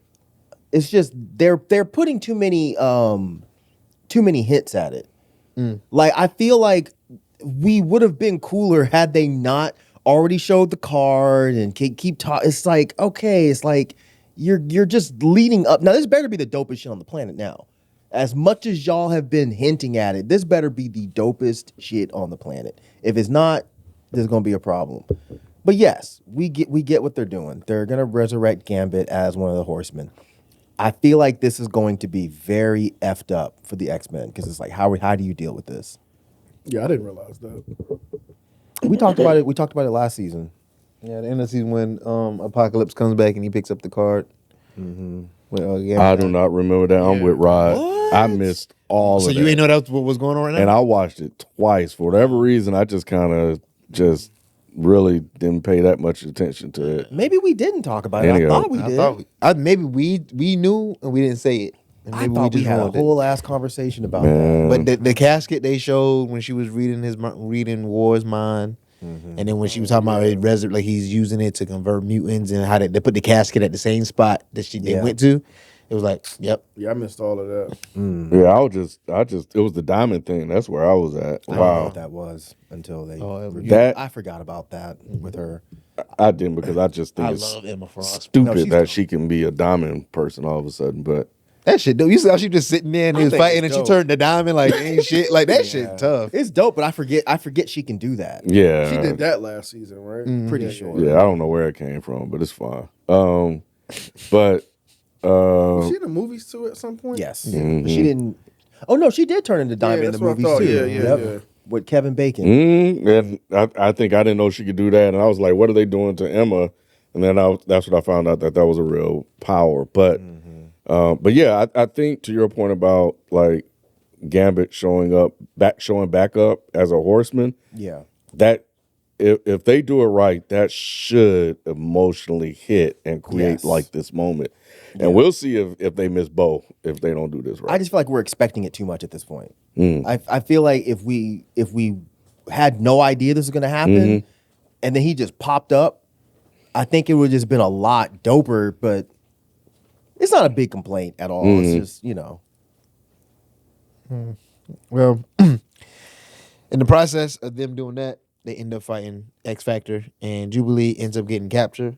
It's just they're putting too many hits at it. Like, I feel like we would have been cooler had they not already showed the card and keep talking. It's like, okay, it's like you're just leading up. Now, this better be the dopest shit on the planet now. As much as y'all have been hinting at it, this better be the dopest shit on the planet. If it's not, there's going to be a problem. But yes, we get what they're doing. They're going to resurrect Gambit as one of the Horsemen. I feel like this is going to be very effed up for the X-Men because it's like, how do you deal with this? Yeah, I didn't realize that. We talked about it. We talked about it last season. Yeah, the end of the season when Apocalypse comes back and he picks up the card. I do not remember that. I'm with Rod. What? I missed all So of you that. ain't know that's what was going on right now? And I watched it twice. For whatever reason, I just kind of just really didn't pay that much attention to it. Maybe we didn't talk about it. Anyway. I thought we did. Maybe we knew and we didn't say it. And I maybe thought we had a wanted it. whole ass conversation about Man. that. But the casket they showed when she was reading War's mind, and then when she was talking about it, like he's using it to convert mutants and how they put the casket at the same spot that they Yeah. went to, it was like, yep. Yeah, I missed all of that. Yeah, I just, it was the diamond thing. That's where I was at. I don't know Wow. what that was until they. That- I forgot about that with her. I didn't because I just think I it's love Emma Frost. stupid No, she's that dope. she can be a diamond person all of a sudden. But That shit, though. You saw she just sitting there and I he was think fighting it's and she dope. turned the diamond like ain't shit. Like that shit tough. It's dope, but I forget she can do that. yeah, She did that last season, right? Pretty sure. Yeah, I don't know where it came from, but it's fine. But Was she in the movies too at some point? Yes, but she didn't. Oh no, she did turn into Diamond in that's the what I movies thought. too. Yeah. With Kevin Bacon. and I think I didn't know she could do that, and I was like, "What are they doing to Emma?" And then that's what I found out that was a real power. But yeah, I think to your point about like Gambit showing back up as a horseman, Yeah. that if they do it right, that should emotionally hit and create Yes. like this moment. And we'll see if they miss Bo if they don't do this right. I just feel like we're expecting it too much at this point. I feel like if we had no idea this was going to happen, and then he just popped up, I think it would have just been a lot doper. But it's not a big complaint at all. It's just Well, in the process of them doing that, they end up fighting X Factor, and Jubilee ends up getting captured.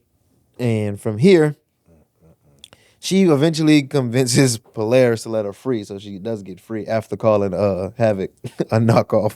And from here, she eventually convinces Polaris to let her free, so she does get free after calling Havoc a knockoff.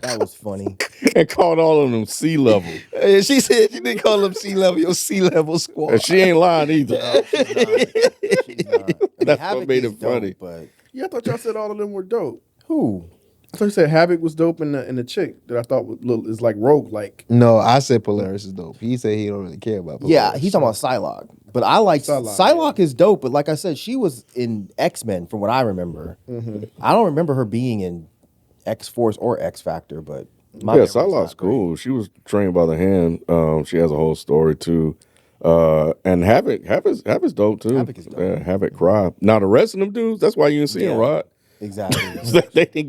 that was funny. and called all of them sea level. And she said she didn't call them sea level, your sea level squad. And she ain't lying either. She's not. That's what Havoc made is it funny. dope, but Yeah, I thought y'all said all of them were dope. who? I thought you said Havoc was dope and the chick that I thought is like rogue like. No, I said Polaris is dope. He said he don't really care about Polaris. Yeah, he's talking about Psylocke. But I like Psylocke is dope, but like I said, she was in X-Men from what I remember. I don't remember her being in X-Force or X-Factor, but my Yeah, memory's not Psylocke's great. cool. She was trained by the hand. She has a whole story too. And Havoc's dope too. Havoc is dope. Yeah, Havoc cry. Now the rest of them dudes, that's why you didn't see him, Rod. Exactly. They didn't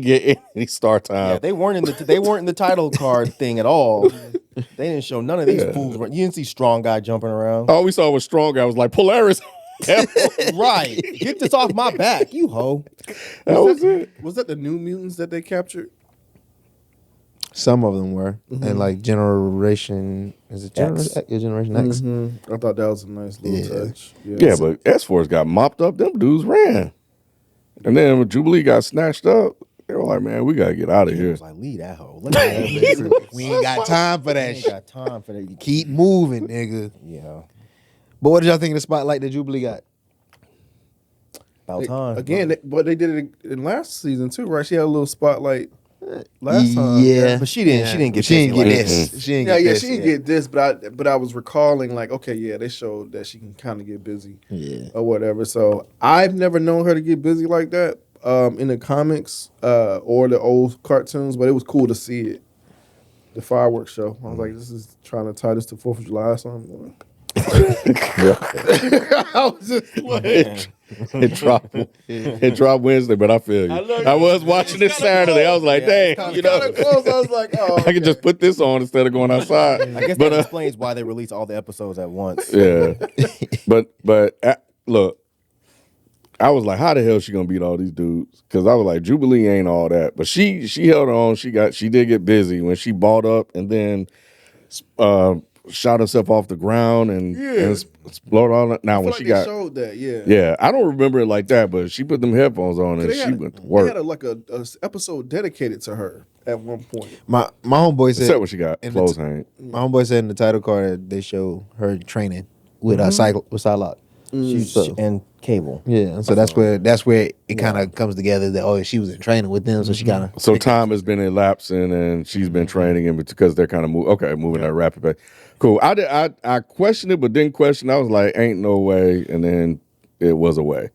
get any star time. Yeah, they weren't in the title card thing at all. They didn't show none of these fools. You didn't see Strong Guy jumping around. All we saw was Strong Guy. I was like, Polaris. Right. Get this off my back, you hoe. That was it. Was that the New Mutants that they captured? Some of them were. And like Generation, is it X. Generation X? I thought that was a nice little touch. Yeah, but S-Force got mopped up. Them dudes ran. And then when Jubilee got snatched up, they were like, man, we got to get out of He here. was like, leave that hoe. Let me have this. We ain't got time for I that ain't shit. got time for that. Keep moving, nigga. Yeah. But what did y'all think of the spotlight that Jubilee got? About time. Again, but they did it in last season too, right? She had a little spotlight Last time, yeah, But she didn't. She didn't get. She didn't get busy like this. She didn't Yeah, get yeah, this. she didn't get this, but I was recalling like, okay, yeah, they showed that she can kind of get busy, or whatever. So I've never known her to get busy like that in the comics or the old cartoons, but it was cool to see it. The fireworks show. I was like, this is trying to tie this to 4th of July or something. I was just like, It dropped Wednesday, but I feel you. I was watching it Saturday. I was like, dang, you know, kind of close. I was like, oh, I could just put this on instead of going outside. I guess But that explains why they release all the episodes at once. yeah, but look, I was like, how the hell is she gonna beat all these dudes? Because I was like, Jubilee ain't all that, but she held on. She did get busy when she balled up and then shot herself off the ground and exploded all that. Now I feel when like she they got showed that, yeah, I don't remember it like that, but she put them headphones on and she went to work. They had a episode dedicated to her at one point. My homeboy said Except when she got in clothes the hang. my homeboy said in the title card that they show her training with with Psylocke. And Cable. Yeah, and so that's where it kind of comes together that she was in training with them, so she kind of So time has been elapsing, and she's been training him because they're kind of moving at a rapid pace. Cool. I questioned it, but didn't question. I was like, "Ain't no way," and then it was a way.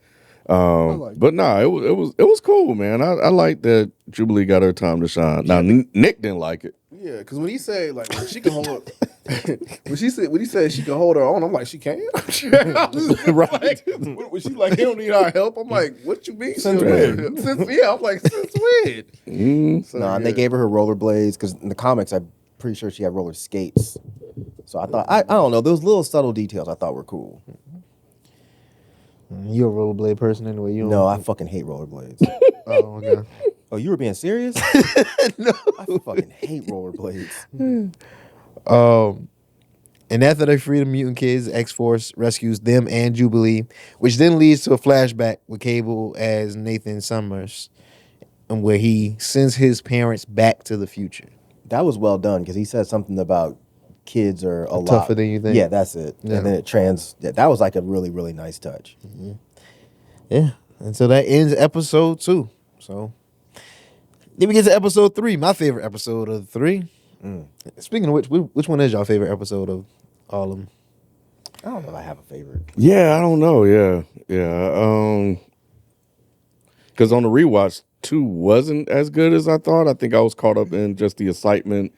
But no, it was cool, man. I like that Jubilee got her time to shine. Now Nick didn't like it. Yeah, because when he said like she can hold, when he said she can hold her own, I'm like, she can. Right. Like, when she like, he don't need our help. I'm like, what you mean? Since when? when? I'm like, since when? So, No, and they gave her rollerblades because in the comics, I'm pretty sure she had roller skates. So I thought I don't know, those little subtle details I thought were cool. you're a rollerblade person anyway. You don't, No, I fucking hate rollerblades. oh okay. Oh, you were being serious? No, I fucking hate rollerblades. And after they free the mutant kids, X-Force rescues them and Jubilee, which then leads to a flashback with Cable as Nathan Summers, and where he sends his parents back to the future. That was well done because he said something about kids are a lot tougher than you think. Yeah, that's it. Yeah. And then that was like a really, really nice touch. Yeah, and so that ends episode 2. So then we get to episode 3, my favorite episode of the 3. Speaking of which one is your favorite episode of all of them? I don't know if I have a favorite. Yeah, I don't know. Yeah. Because on the rewatch, 2 wasn't as good as I thought. I think I was caught up in just the excitement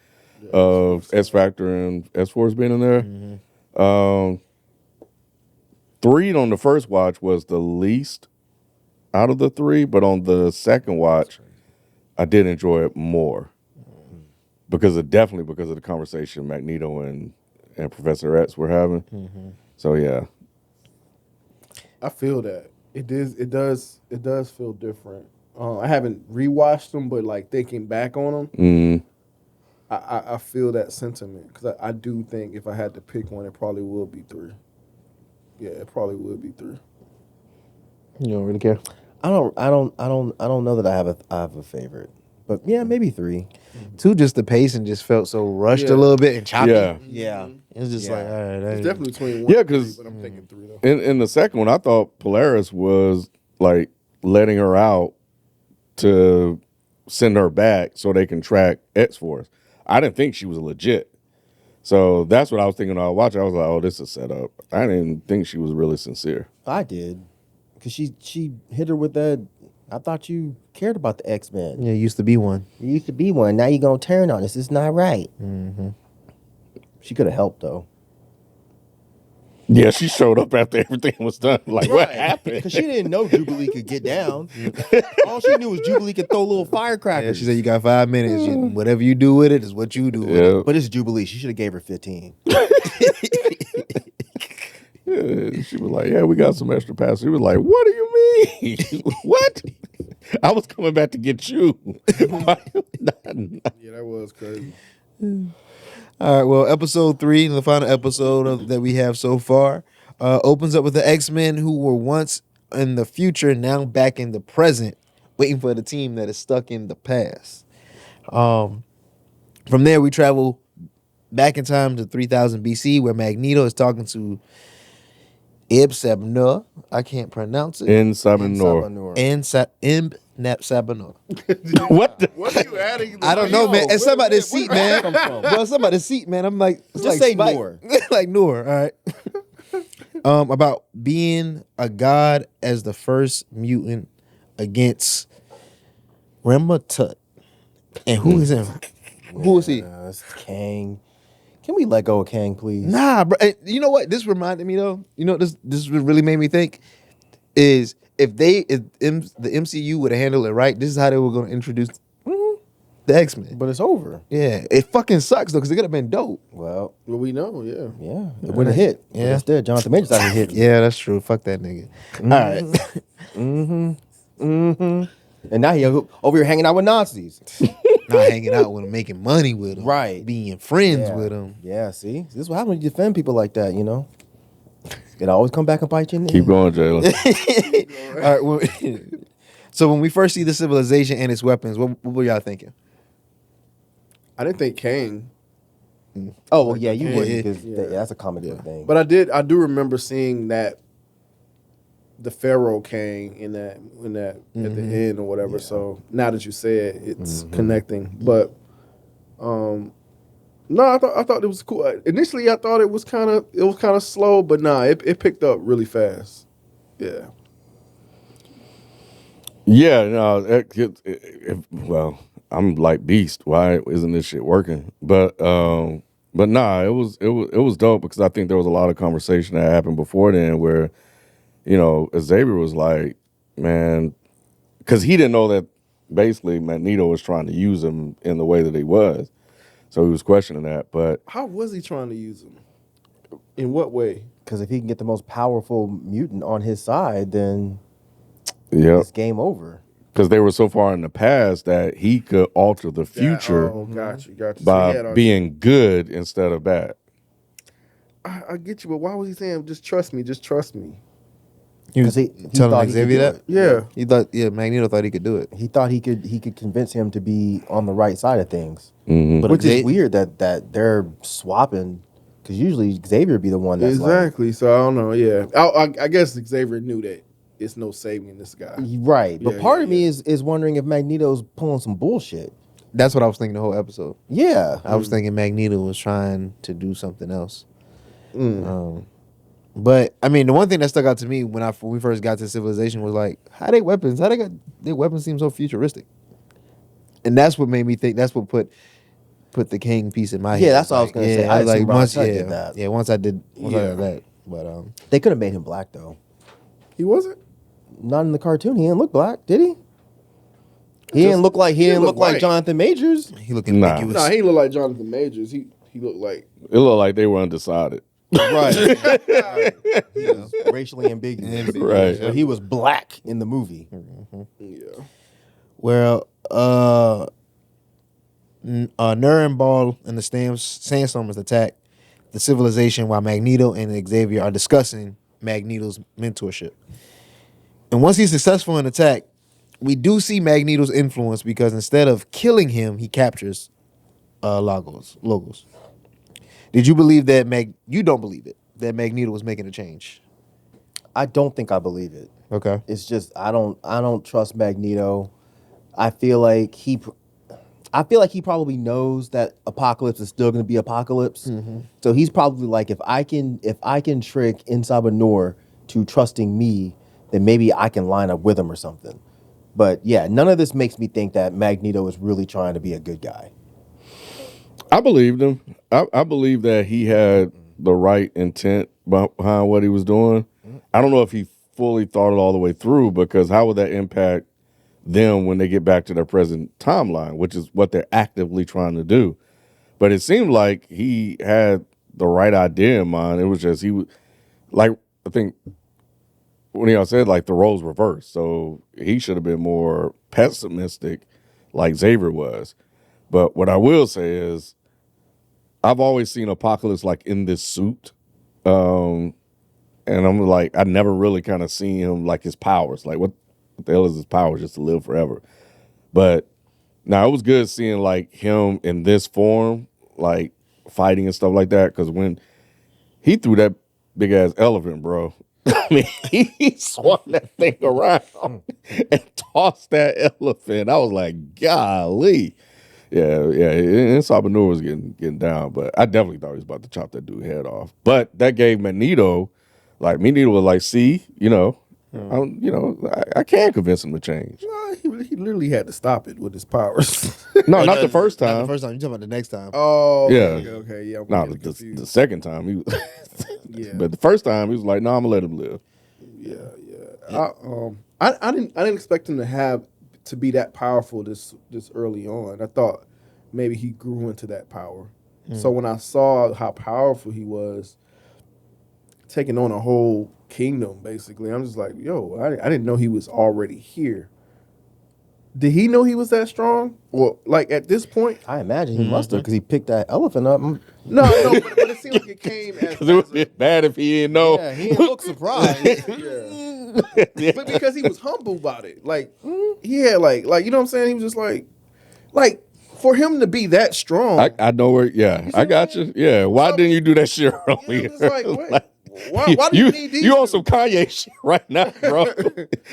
of X Factor and S-Force being in there. 3 on the first watch was the least out of the 3, but on the second watch, I did enjoy it more because of the conversation Magneto and Professor X were having. So yeah, I feel that it does feel different. I haven't rewatched them, but like thinking back on them, I feel that sentiment because I do think if I had to pick one, it probably would be 3. Yeah, it probably would be 3. You don't really care? I don't know that I have a favorite. But yeah, maybe 3. 2, just the pacing just felt so rushed Yeah. a little bit and choppy. yeah. Yeah. It's just like, all right. It's definitely between 1 Yeah, and 3, 'cause- but I'm thinking 3 though. In the second one, I thought Polaris was like letting her out to send her back so they can track X-Force. I didn't think she was legit. So that's what I was thinking when I was watching. I was like, oh, this is set up. I didn't think she was really sincere. I did. Because she hit her with that. I thought you cared about the X-Men. Yeah, used to be one. You used to be one. Now you're going to turn on us. It's not right. She could have helped, though. Yeah, she showed up after everything was done. Like, what happened? Because she didn't know Jubilee could get down. All she knew was Jubilee could throw little Yeah, firecrackers. she said you got 5 minutes. Whatever you do with it is what you do with it. Yeah. But it's Jubilee. She should have gave her 15. Yeah, she was like, yeah, we got some extra passes. She was like, what do you mean? What? I was coming back to get you. Why you not- Yeah, that was crazy. All right, well, episode 3, the final episode that we have so far, opens up with the X-Men who were once in the future, now back in the present, waiting for the team that is stuck in the past. From there, we travel back in time to 3000 BC, where Magneto is talking to Ibn Sabnur. I can't pronounce it. In Sabanor. Ibn Nap Sabano. What the? What are you adding? I don't know, man. It's something about the seat, man. come from? Well, something about the seat, man. I'm like, it's Just like say Spike. Noor. Like Noor, all right. About being a god as the first mutant against Rema Tut. And who is him? Who is he? It's Kang. Can we let go of Kang, please? Nah, bro. You know what? This reminded me though. You know what this really made me think is if the MCU would have handled it right, this is how they were going to introduce the X-Men. But it's over. Yeah, it fucking sucks though because it could have been dope. Well, Well, we know, yeah. yeah, it would have hit. Yeah. Yeah, instead, Jonathan Majors out here hit. Yeah, that's true. Fuck that nigga. All right. And now he over here hanging out with Nazis. Not hanging out with him, making money with him, Right. Being friends Yeah. with him. Yeah, see, this is what happens when you defend people like that. You know, it always come back and bite you in the Keep end. going, Jalen. All right. So when we first see the civilization and its weapons, what were y'all thinking? I didn't think Kang, Oh well, yeah, you Yeah, would yeah. because that's a comic book thing. but I do remember seeing that the Pharaoh Kang in that at the end or whatever. So now that you say it, it's connecting. But no, I thought it was cool. Initially, I thought it was kind of slow, but nah, it picked up really fast. Yeah. Yeah, no. Well, I'm like Beast. Why isn't this shit working? But nah, it was dope because I think there was a lot of conversation that happened before then where, Xavier was like, man, because he didn't know that basically Magneto was trying to use him in the way that he was, so he was questioning that. But How was he trying to use him? In what way? Because if he can get the most powerful mutant on his side, then yeah, it's game over. because they were so far in the past that he could alter the future Oh, got you. So he by had all- being good instead of bad. I get you, but why was he saying just trust me? Just trust me. He was He telling thought he Xavier could that. do Yeah. He thought, Magneto thought he could do it. He thought he could convince him to be on the right side of things, Mm-hmm. But which is Xavier- weird that they're swapping. Because usually Xavier would be the one that's Exactly. So I don't know. Yeah. I guess Xavier knew that it's no saving this guy. like, right. But Yeah, part yeah, of me is wondering if Magneto's pulling some bullshit. That's what I was thinking the whole episode. Yeah. I was thinking Magneto was trying to do something else. But I mean, the one thing that stuck out to me when we first got to civilization was like, how their weapons seem so futuristic, and that's what made me think. That's what put the King piece in my head. Yeah, that's what I was gonna say. I assumed Ron once, Tutt did that. Yeah, once I did that, but They could have made him black though. He wasn't? Not in the cartoon. He didn't look black, did he? He didn't look like looked like white. Jonathan Majors. he looking Nah. ambiguous. Nah, he looked like Jonathan Majors. He looked like It looked like they were undecided. Right. He was racially ambiguous. Right. But he was black in the movie. yeah. Well, Nuremberg and the Sandstormers attack the civilization while Magneto and Xavier are discussing Magneto's mentorship. And once he's successful in attack, we do see Magneto's influence because instead of killing him, he captures Logos. Did you believe that you don't believe it, that Magneto was making a change? I don't think I believe it. Okay. It's just I don't trust Magneto. I feel like he probably knows that Apocalypse is still going to be Apocalypse. So he's probably like, if I can trick Insaba Noor to trusting me, then maybe I can line up with him or something. But yeah, none of this makes me think that Magneto is really trying to be a good guy. I believed him. I believe that he had the right intent behind what he was doing. I don't know if he fully thought it all the way through, because how would that impact them when they get back to their present timeline, which is what they're actively trying to do. But it seemed like he had the right idea in mind. It was just he was like, I think when y'all said like the roles reversed, so he should have been more pessimistic like Xavier was. But what I will say is I've always seen Apocalypse like in this suit. And I'm like, I never really kind of seen him like his powers. Like what the hell is his powers? Just to live forever. But now it was good seeing like him in this form, like fighting and stuff like that. Cause when he threw that big ass elephant, bro, I mean, he swung that thing around and tossed that elephant. I was like, golly. Yeah. And Sabanur was getting down, but I definitely thought he was about to chop that dude's head off. But that gave Magneto was like, see, I can't convince him to change. No, he literally had to stop it with his powers. No, not the first Not time. the first time. You talking about the next time? Oh, Yeah. okay, yeah. I'm No, getting the confused. second time he was, Yeah. but the first time he was like, "No, I'm gonna let him live." Yeah. I didn't expect him to be that powerful this early on. I thought maybe he grew into that power. So when I saw how powerful he was, taking on a whole kingdom, basically, I'm just like, yo, I didn't know he was already here. Did he know he was that strong? Or like at this point? I imagine he must have because he picked that elephant up. No, but it seemed like it came as Because it would be bad if he didn't know. Yeah, he didn't look surprised. yeah. But because he was humble about it. Like he had like you know what I'm saying? He was just like for him to be that strong. I know where. Yeah, I got you. Yeah, why didn't you do that shit earlier? It's like, what? Why do you need these? You on some Kanye shit right now, bro?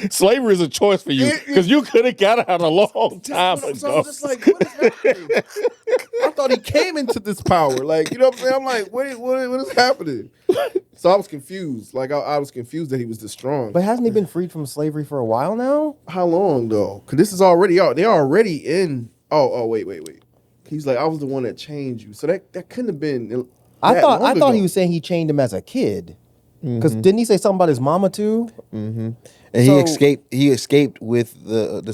Slavery is a choice for you because you could have got out a long time ago. So I'm just like, what is happening? I thought he came into this power. Like, you know what I'm saying? I'm like, what is happening? So I was confused. Like, I was confused that he was this strong. But hasn't he been freed from slavery for a while now? How long, though? Because this is already out. They're already in. Oh, wait. He's like, I was the one that changed you. So that couldn't have been. I thought ago. he was saying he chained him as a kid. Because didn't he say something about his mama too? Mm-hmm. So- And he escaped with the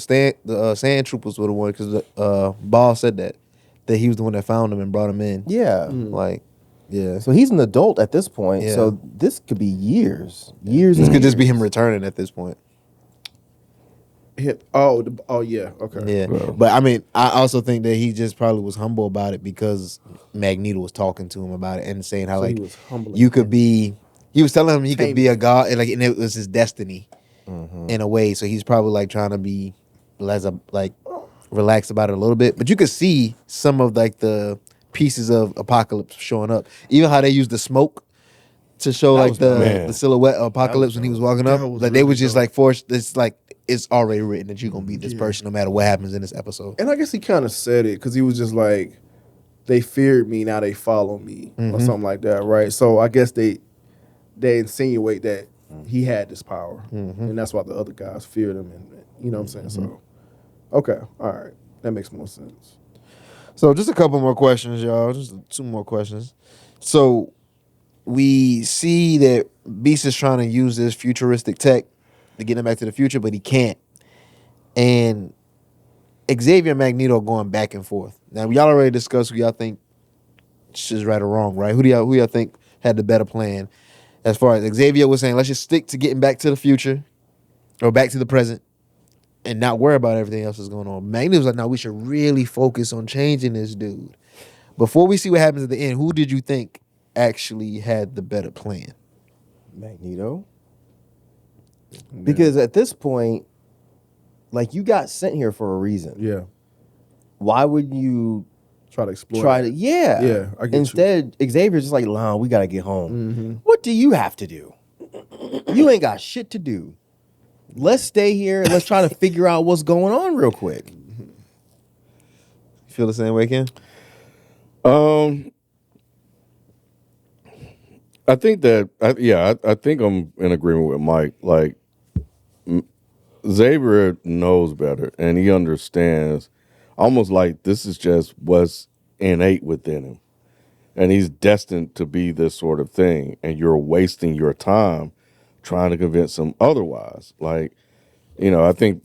sand troopers were the one because Ball said that he was the one that found him and brought him in. Yeah. Like, yeah. So he's an adult at this point. Yeah. So this could be years. This could just be him returning at this point. Yeah. Okay. Yeah. But I mean, I also think that he just probably was humble about it because Magneto was talking to him about it and saying how So he like was humbling you could him. be. He was telling him he could be a god, and it was his destiny in a way. So he's probably like trying to be relaxed about it a little bit. But you could see some of like the pieces of Apocalypse showing up. Even how they used the smoke to show like the silhouette of Apocalypse when he was walking up. Like they was just like forced. It's like it's already written that you're gonna be this person no matter what happens in this episode. And I guess he kind of said it because he was just like, they feared me, now they follow me, or something like that, right? So I guess they insinuate that he had this power, and that's why the other guys feared him, and you know what I'm saying? So, okay, all right, that makes more sense. So just a couple more questions, y'all. Just 2 more questions. So we see that Beast is trying to use this futuristic tech to get him back to the future, but he can't. And Xavier and Magneto going back and forth. Now, y'all already discussed who y'all think is right or wrong, right? Who y'all think had the better plan? As far as Xavier was saying, let's just stick to getting back to the future or back to the present and not worry about everything else that's going on. Magneto was like, no, we should really focus on changing this dude. Before we see what happens at the end, who did you think actually had the better plan? Magneto. Because at this point, like you got sent here for a reason. Yeah, Why would you try to explore. try to? Yeah. Yeah, I get you. Instead, Xavier's just like, "Nah, we gotta get home." What do you have to do? You ain't got shit to do. Let's stay here and let's try to figure out what's going on real quick. You feel the same way, Ken? I think that, I think I'm in agreement with Mike. Like, Xavier knows better, and he understands, almost like this is just what's innate within him. And he's destined to be this sort of thing, and you're wasting your time trying to convince him otherwise. Like, I think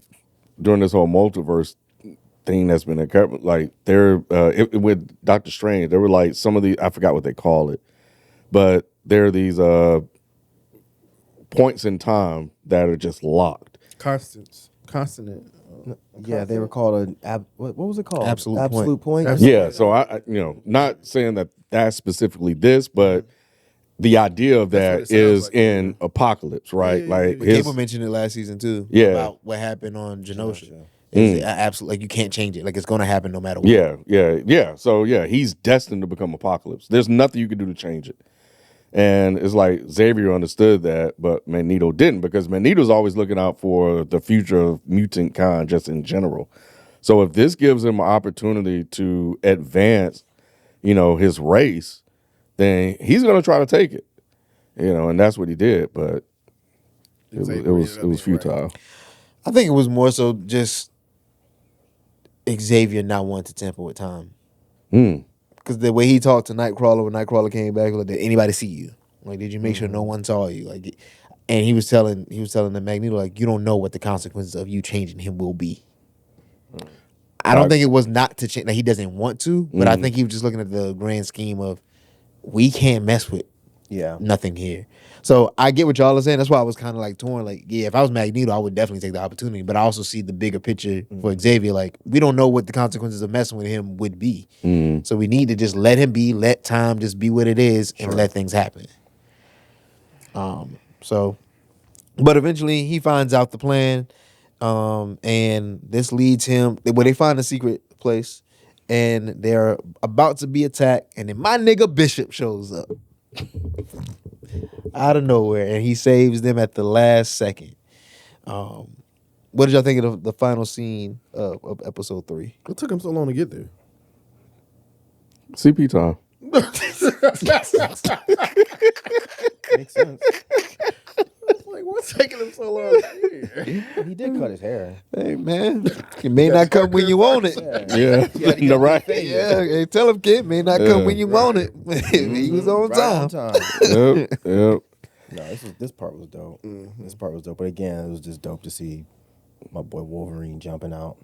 during this whole multiverse thing that's been occurring, like with Doctor Strange, there were like some of the, I forgot what they call it, but there are these points in time that are just locked. Constant. Yeah, they were called what was it called? Absolute point. Yeah, so I not saying that that's specifically this, but the idea of That's what that it sounds is like. in Apocalypse, right? Yeah, like yeah. Cable mentioned it last season too. Yeah. About what happened on Genosha. It's absolutely like you can't change it. Like it's gonna happen no matter what. Yeah. So he's destined to become Apocalypse. There's nothing you can do to change it. And it's like Xavier understood that, but Magneto didn't, because Magneto's always looking out for the future of mutant kind just in general. So if this gives him an opportunity to advance, his race, then he's going to try to take it, and that's what he did. But it was futile. Right. I think it was more so just Xavier not wanting to tamper with time. Because the way he talked to Nightcrawler when Nightcrawler came back, like, did anybody see you? Like, did you make sure no one saw you? Like, and he was telling the Magneto, like, you don't know what the consequences of you changing him will be. I don't think it was not to change. Like, he doesn't want to, but I think he was just looking at the grand scheme of we can't mess with nothing here. So I get what y'all are saying. That's why I was kind of like torn. Like, yeah, if I was Magneto, I would definitely take the opportunity. But I also see the bigger picture for Xavier. Like, we don't know what the consequences of messing with him would be. So we need to just let him be, let time just be what it is, and let things happen. But eventually he finds out the plan, and this leads him. They find a secret place, and they're about to be attacked, and then my nigga Bishop shows up out of nowhere, and he saves them at the last second. What did y'all think of the final scene of episode 3? What took him so long to get there? CP time. Makes sense. Like, what's taking him so long to get here? He did cut his hair. Hey man, it may not come when you want it. Yeah, no, right. Yeah, hey, tell him, kid, may not come when you want it. He was on Right time. on time. Yep. No, this part was dope. This part was dope. But again, it was just dope to see my boy Wolverine jumping out.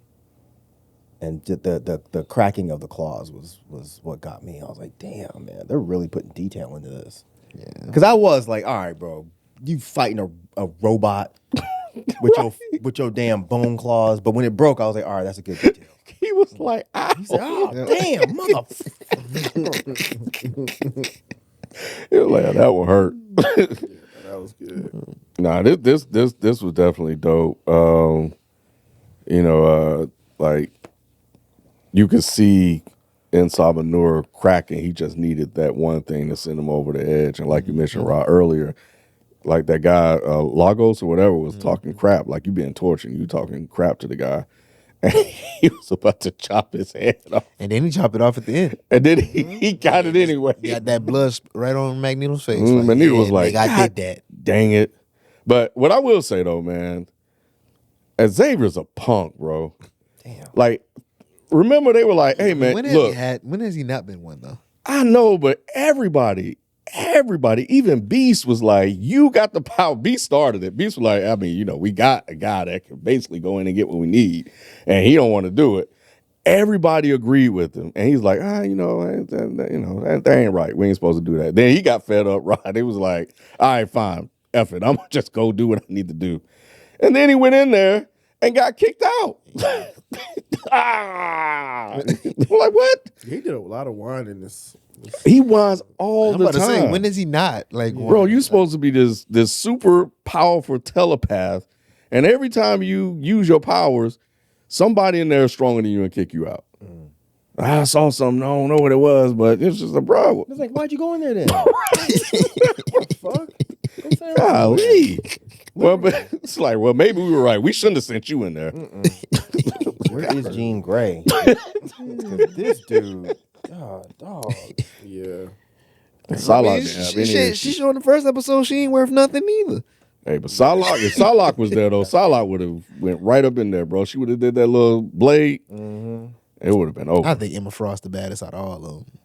And the cracking of the claws was what got me. I was like, damn, man, they're really putting detail into this. Yeah. Because I was like, all right, bro, you fighting a robot with your damn bone claws. But when it broke, I was like, all right, that's a good detail. He was like, ow. He said, oh, damn, motherfucker. He was like, that will hurt. That was good. Nah, this was definitely dope. Like, you could see in Sabanur cracking. He just needed that one thing to send him over the edge. And like you mentioned, Rod, earlier, like that guy, Lagos or whatever, was talking crap. Like, you being tortured, you talking crap to the guy. And he was about to chop his head off. And then he chopped it off at the end. And then he got it anyway. He got that blood right on Magneto's face. Magneto was like, nigga, I did that. Dang it. But what I will say, though, man, Xavier's a punk, bro. Damn. Like, remember they were like, hey, man, look. When has he not been one, though? I know, but everybody, even Beast was like, you got the power. Beast started it. Beast was like, I mean, we got a guy that can basically go in and get what we need, and he don't want to do it. Everybody agreed with him, and he's like, that ain't right. We ain't supposed to do that. Then he got fed up, right? It was like, all right, fine, F it. I'm gonna just go do what I need to do. And then he went in there and got kicked out. Like, what? He did a lot of whining this. He whines all I'm the about time. to say, when is he not? Like, Bro, you're supposed to be this super powerful telepath, and every time you use your powers, somebody in there is stronger than you and kick you out. I saw something, I don't know what it was, but it's just a bro. It's like, why'd you go in there then? What the fuck? Golly. Well, but it's like, well, maybe we were right. We shouldn't have sent you in there. Where is Jean Grey? This dude, dog. Yeah. Psylocke didn't have any she showed in the first episode she ain't worth nothing either. Hey, but Psylocke, if Psylocke was there, though, Psylocke would have went right up in there, bro. She would have did that little blade. It would have been over. I think Emma Frost the baddest out of all of them.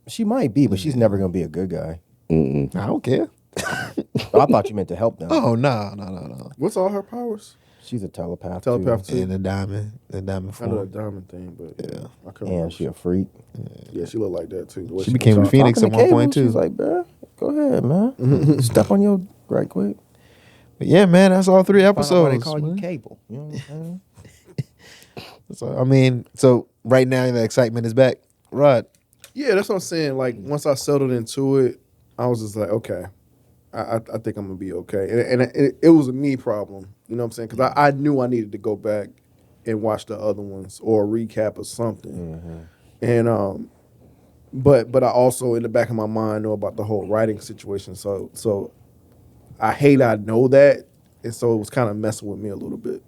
She might be, but she's never gonna be a good guy. I don't care. I thought you meant to help them. Oh, no. What's all her powers? She's a telepath. Telepath too. too. In the diamond I know form. that diamond thing, but yeah, I couldn't. And she a freak. Yeah, she looked like that too. The way She became a talk. phoenix at Talking to one point, Cable, too. She's like, bruh, go ahead, man. Step on your right quick. But yeah, man, that's all 3 Find out why episodes. they call you man. Cable. You know what I'm saying? So right now the excitement is back. Rod. Yeah, that's what I'm saying. Like once I settled into it, I was just like, okay, I think I'm gonna be okay. And it was a me problem, you know what I'm saying? Because I knew I needed to go back and watch the other ones or a recap or something. And but I also in the back of my mind know about the whole writing situation. So I hate I know that, and so it was kind of messing with me a little bit.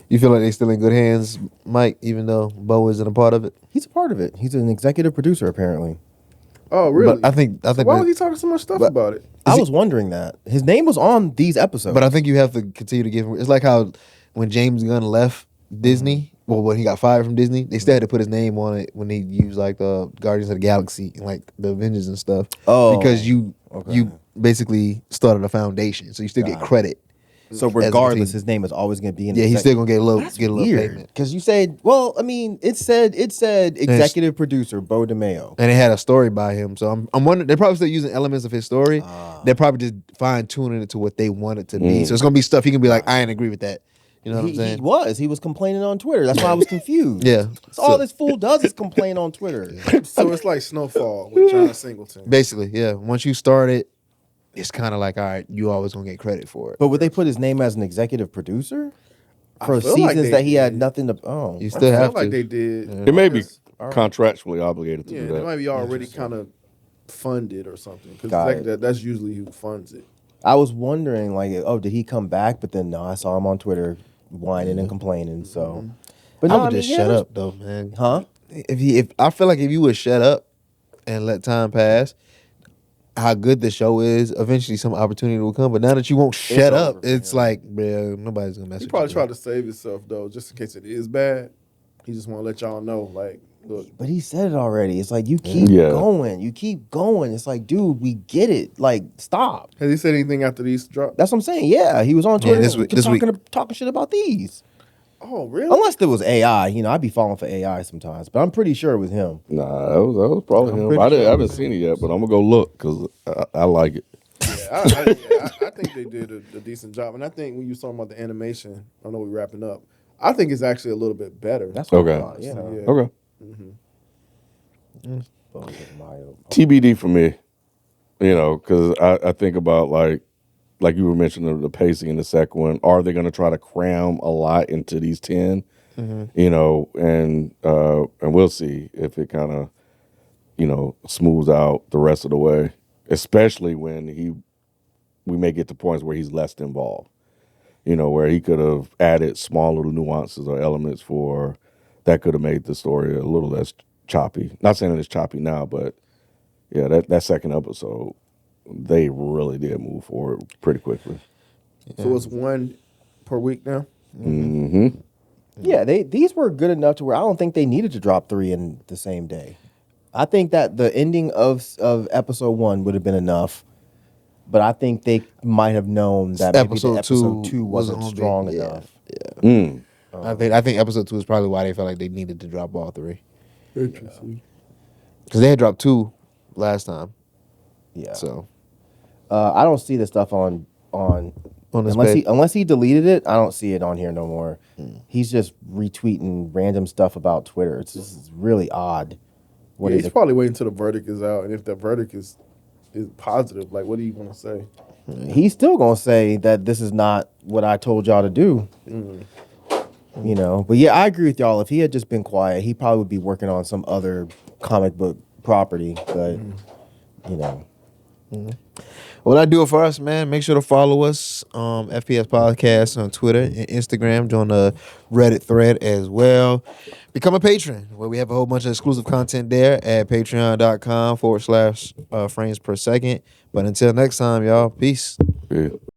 You feel like they still in good hands, Mike, even though Bo isn't a part of it? He's a part of it. He's an executive producer, apparently. Oh, really? But I think So why was he talking so much stuff about it? I was wondering that. His name was on these episodes. But I think you have to continue to give him. It's like how when James Gunn left Disney, well, when he got fired from Disney, they still had to put his name on it when they used like the Guardians of the Galaxy and like the Avengers and stuff. Oh, because you okay. basically started a foundation, so you still get credit. So as a regardless, team. his name is always going to be in. Yeah, he's still gonna get a little weird. payment. Because you said, well, I mean, it said executive producer Bo DeMeo. And they had a story by him, so I'm wondering they're probably still using elements of his story. They're probably just fine tuning it to what they want it to be. So it's gonna be stuff he can be like, I ain't agree with that. You know what I'm saying? He was complaining on Twitter. That's why I was confused. Yeah. So all this fool does is complain on Twitter. So it's like Snowfall with John Singleton. Basically, yeah. Once you start it, it's kind of like, all right, you always gonna get credit for it. But would they put his name as an executive producer for feel like seasons they that he had did. nothing to? Oh, You I still feel have like to. they did. It may be Because- contractually obligated to Yeah, do they that. might be already kind of funded or something. Got Because it. that's usually who funds it. I was wondering, like, oh, did he come back? But then no, I saw him on Twitter whining and complaining. So, but I no, would just mean, shut yeah, up though, man. huh? If I feel like if you would shut up and let time pass, how good the show is, eventually some opportunity will come. But now that you won't shut over up, for it's him. like, bro, nobody's gonna mess He with probably you. tried to save himself though, just in case it is bad. He just want to let y'all know, like, look, But he said it already. It's like you keep going, you keep going. It's like, dude, we get it. Like, stop. has he said anything after these drops? That's what I'm saying. Yeah, he was on Twitter this week. talking shit about these. Oh, really? Unless there was AI, I'd be falling for AI sometimes. But I'm pretty sure it was him. Nah, that was probably him. pretty I sure haven't seen it yet, but I'm gonna go look because I like it. Yeah, I think they did a decent job, and I think when you talking about the animation, I know we're wrapping up. I think it's actually a little bit better. That's what Okay. I thought. Yeah. Okay. Mario. TBD for me, because I think about like you were mentioning the pacing in the second one. Are they going to try to cram a lot into these 10? And we'll see if it kind of smooths out the rest of the way. Especially when we may get to points where he's less involved. Where he could have added small little nuances or elements that could have made the story a little less choppy. Not saying that it's choppy now, but yeah, that second episode, they really did move forward pretty quickly. So it's one per week now. Mm-hmm. Yeah, these were good enough to where I don't think they needed to drop 3 in the same day. I think that the ending of episode 1 would have been enough, but I think they might have known that maybe Episode the episode 2 2 wasn't wasn't strong big. Yeah. enough. Mm. I think episode 2 is probably why they felt like they needed to drop all 3 Interesting. because they had dropped 2 last time. Yeah. So I don't see the stuff on this unless he deleted it. I don't see it on here no more. He's just retweeting random stuff about Twitter. It's just really odd. Yeah, he's probably waiting until the verdict is out, and if the verdict is positive, like, what do you want to say? He's still gonna say that this is not what I told y'all to do. But yeah, I agree with y'all. If he had just been quiet, he probably would be working on some other comic book property. But well, that do it for us, man. Make sure to follow us, FPS Podcast on Twitter and Instagram. Join the Reddit thread as well. Become a patron, where we have a whole bunch of exclusive content there at patreon.com/frames per second. But until next time, y'all, peace. Yeah.